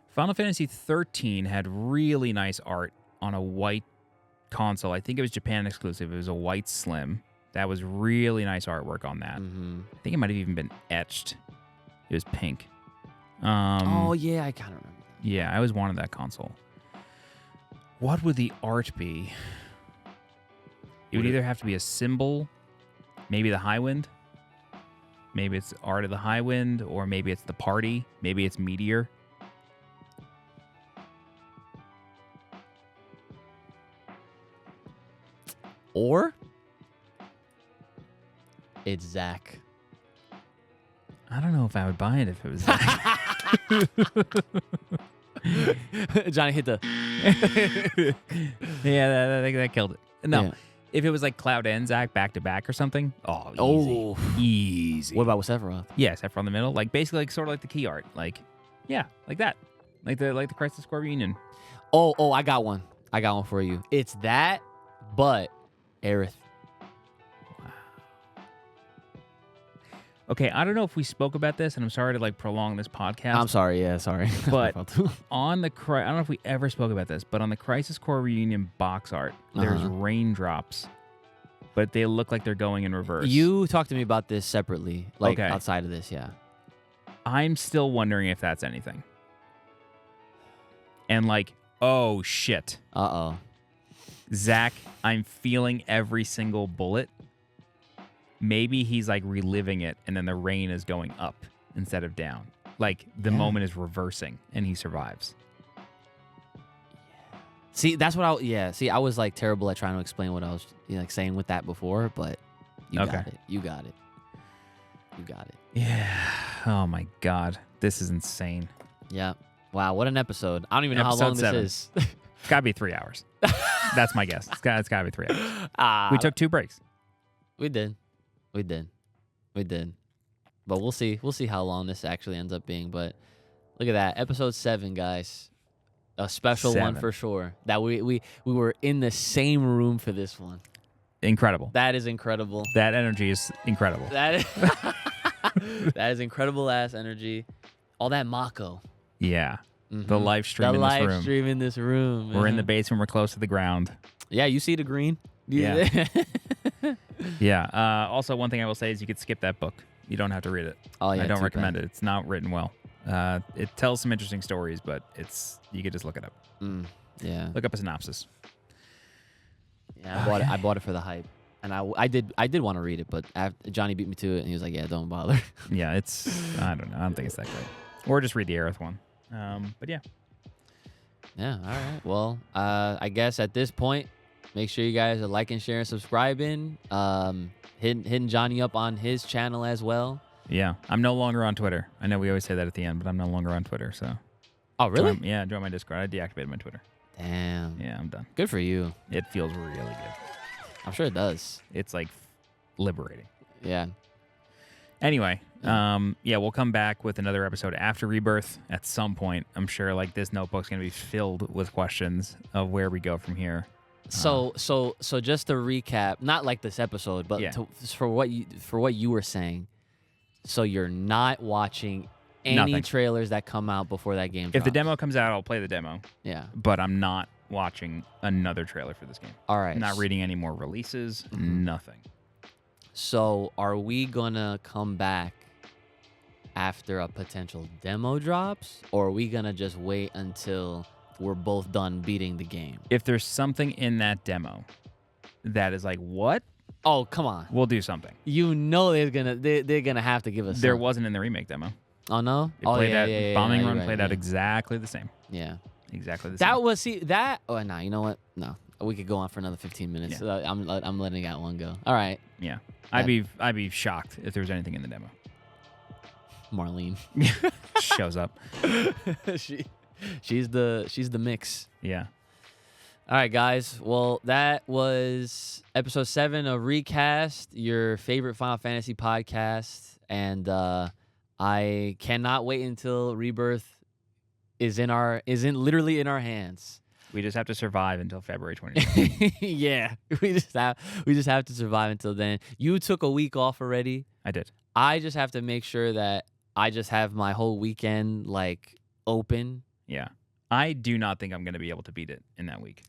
Speaker 2: Final Fantasy 13 had really nice art on a white console. I think it was Japan exclusive. It was a white slim. That was really nice artwork on that.
Speaker 1: Mm-hmm.
Speaker 2: I think it might have even been etched. It was pink.
Speaker 1: Oh yeah, I kind of remember that.
Speaker 2: Yeah, I always wanted that console. What would the art be? It would either have to be a symbol, maybe the High Wind. Maybe it's Art of the High Wind, or maybe it's the party. Maybe it's Meteor.
Speaker 1: Or it's Zack.
Speaker 2: I don't know if I would buy it if it was Zack.
Speaker 1: Johnny hit the.
Speaker 2: Yeah, that killed it. No,
Speaker 1: Yeah.
Speaker 2: if it was like Cloud and Zack back to back or something, easy. Easy.
Speaker 1: What about with Sephiroth?
Speaker 2: Yeah, Sephiroth in the middle, like basically like sort of like the key art, like like that, like the Crisis Core reunion.
Speaker 1: Oh, I got one. I got one for you. It's that, but Aerith.
Speaker 2: Okay, I don't know if we spoke about this, and I'm sorry to like prolong this podcast.
Speaker 1: I'm sorry. Yeah, sorry.
Speaker 2: But on the I don't know if we ever spoke about this, but on the Crisis Core reunion box art, there's raindrops, but they look like they're going in reverse.
Speaker 1: You talked to me about this separately, like
Speaker 2: Okay.
Speaker 1: outside of this. Yeah.
Speaker 2: I'm still wondering if that's anything. And like, oh shit,
Speaker 1: Uh-oh.
Speaker 2: Zack, I'm feeling every single bullet. Maybe he's like reliving it, and then the rain is going up instead of down. Like the moment is reversing, and he survives.
Speaker 1: See, that's what See, I was like terrible at trying to explain what I was like saying with that before, but you got it. You got it. You got it.
Speaker 2: Yeah. Oh my God, this is insane.
Speaker 1: Yeah. Wow, what an episode. I don't even know how long
Speaker 2: Episode 7.
Speaker 1: this is.
Speaker 2: It's gotta be 3 hours. That's my guess. It's gotta be 3 hours. We took 2 breaks.
Speaker 1: We did. But we'll see. We'll see how long this actually ends up being. But look at that. Episode 7, guys. A special one
Speaker 2: 7.
Speaker 1: for sure. That we were in the same room for this one.
Speaker 2: Incredible.
Speaker 1: That is incredible.
Speaker 2: That energy is incredible.
Speaker 1: That is that is incredible ass energy. All that Mako.
Speaker 2: Yeah.
Speaker 1: Mhm.
Speaker 2: The live stream
Speaker 1: The
Speaker 2: in this
Speaker 1: live
Speaker 2: room.
Speaker 1: stream in this room.
Speaker 2: We're in the
Speaker 1: man.
Speaker 2: basement. We're close to the ground.
Speaker 1: Yeah, you see the green?
Speaker 2: Yeah. Yeah. Also, one thing I will say is you could skip that book. You don't have to read it.
Speaker 1: Oh, yeah,
Speaker 2: I don't
Speaker 1: too
Speaker 2: recommend
Speaker 1: bad.
Speaker 2: it. It's not written well. It tells some interesting stories, but you could just look it up.
Speaker 1: Yeah.
Speaker 2: Look up a synopsis.
Speaker 1: Yeah, I bought it for the hype. And I did want to read it, but Johnny beat me to it, and he was like, "Yeah, don't bother."
Speaker 2: Yeah, I don't know. I don't think it's that great. Or just read the Aerith one. But yeah.
Speaker 1: Yeah, all right. Well, I guess at this point, make sure you guys are liking, sharing, subscribing. Hitting Johnny up on his channel as well.
Speaker 2: Yeah. I'm no longer on Twitter. I know we always say that at the end, but I'm no longer on Twitter, so.
Speaker 1: Oh, really?
Speaker 2: Join my Discord. I deactivated my Twitter.
Speaker 1: Damn.
Speaker 2: Yeah, I'm done.
Speaker 1: Good for you.
Speaker 2: It feels really good.
Speaker 1: I'm sure it does.
Speaker 2: It's like liberating.
Speaker 1: Yeah.
Speaker 2: Anyway, we'll come back with another episode after Rebirth at some point. I'm sure like this notebook's going to be filled with questions of where we go from here.
Speaker 1: So just to recap, not like this episode, but for what you were saying. So you're not watching any
Speaker 2: Nothing.
Speaker 1: trailers that come out before that game drops.
Speaker 2: If the demo comes out, I'll play the demo.
Speaker 1: Yeah.
Speaker 2: But I'm not watching another trailer for this game.
Speaker 1: All right.
Speaker 2: Not reading any more releases. Nothing.
Speaker 1: So are we gonna come back after a potential demo drops, or are we gonna just wait until we're both done beating the game?
Speaker 2: If there's something in that demo that is like, what?
Speaker 1: Oh, come on.
Speaker 2: We'll do something.
Speaker 1: You know they're gonna have to give us
Speaker 2: There
Speaker 1: something.
Speaker 2: wasn't in the remake demo.
Speaker 1: Oh no?
Speaker 2: It played bombing
Speaker 1: you're
Speaker 2: run
Speaker 1: right,
Speaker 2: played out
Speaker 1: yeah.
Speaker 2: exactly the same.
Speaker 1: Yeah.
Speaker 2: Exactly the same.
Speaker 1: That was oh no, you know what? No. We could go on for another 15 minutes.
Speaker 2: Yeah.
Speaker 1: I'm letting that one go. All right.
Speaker 2: Yeah. I'd be shocked if there was anything in the demo.
Speaker 1: Marlene.
Speaker 2: Shows up.
Speaker 1: She's the mix.
Speaker 2: Yeah.
Speaker 1: All right, guys. Well, that was episode 7 of RE-CAST, your favorite Final Fantasy podcast, and I cannot wait until Rebirth is literally in our hands.
Speaker 2: We just have to survive until February 29th.
Speaker 1: Yeah, we just have to survive until then. You took a week off already.
Speaker 2: I did.
Speaker 1: I just have to make sure that I just have my whole weekend like open.
Speaker 2: Yeah. I do not think I'm going to be able to beat it in that week.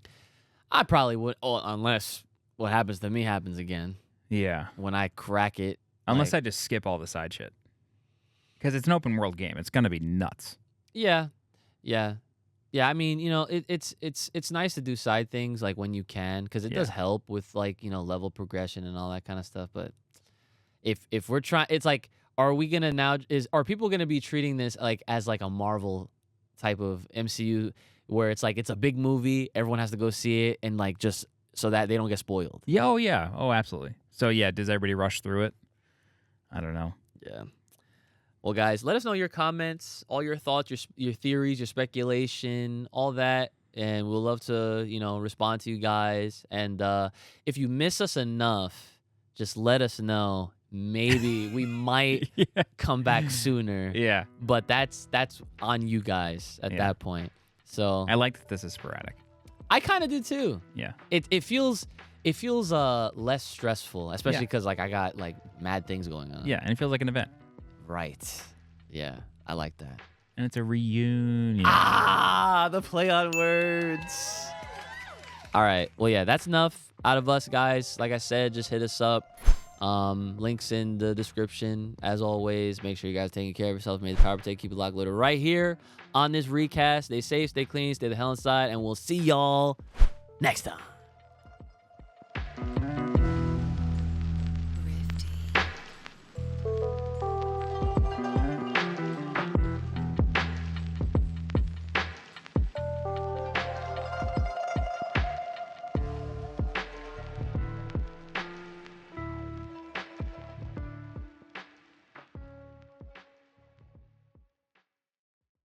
Speaker 1: I probably would, unless what happens to me happens again
Speaker 2: Yeah.
Speaker 1: when I crack it.
Speaker 2: Unless
Speaker 1: like,
Speaker 2: I just skip all the side shit. Because it's an open world game. It's gonna be nuts.
Speaker 1: Yeah, yeah, yeah. I mean, you know, it's nice to do side things like when you can, because it does help with like, you know, level progression and all that kind of stuff. But if we're trying, it's like, are we gonna now are people gonna be treating this like as like a Marvel type of MCU where it's like it's a big movie, everyone has to go see it, and like just so that they don't get spoiled?
Speaker 2: Yeah. Oh yeah. Oh, absolutely. So yeah, does everybody rush through it? I don't know.
Speaker 1: Yeah. Well, guys, let us know your comments, all your thoughts, your theories, your speculation, all that, and we'll love to, you know, respond to you guys. And if you miss us enough, just let us know. Maybe we might come back sooner.
Speaker 2: Yeah.
Speaker 1: But that's on you guys at that point. So
Speaker 2: I like that this is sporadic.
Speaker 1: I kind of do too.
Speaker 2: Yeah.
Speaker 1: It feels less stressful, especially because like I got like mad things going on.
Speaker 2: Yeah, and it feels like an event.
Speaker 1: Right. Yeah, I like that.
Speaker 2: And it's a reunion.
Speaker 1: Ah, the play on words. All right. Well, yeah, that's enough out of us, guys. Like I said, just hit us up. Links in the description. As always, make sure you guys are taking care of yourself. May the power protect, keep it locked, little right here on this recast. Stay safe, stay clean, stay the hell inside, and we'll see y'all next time.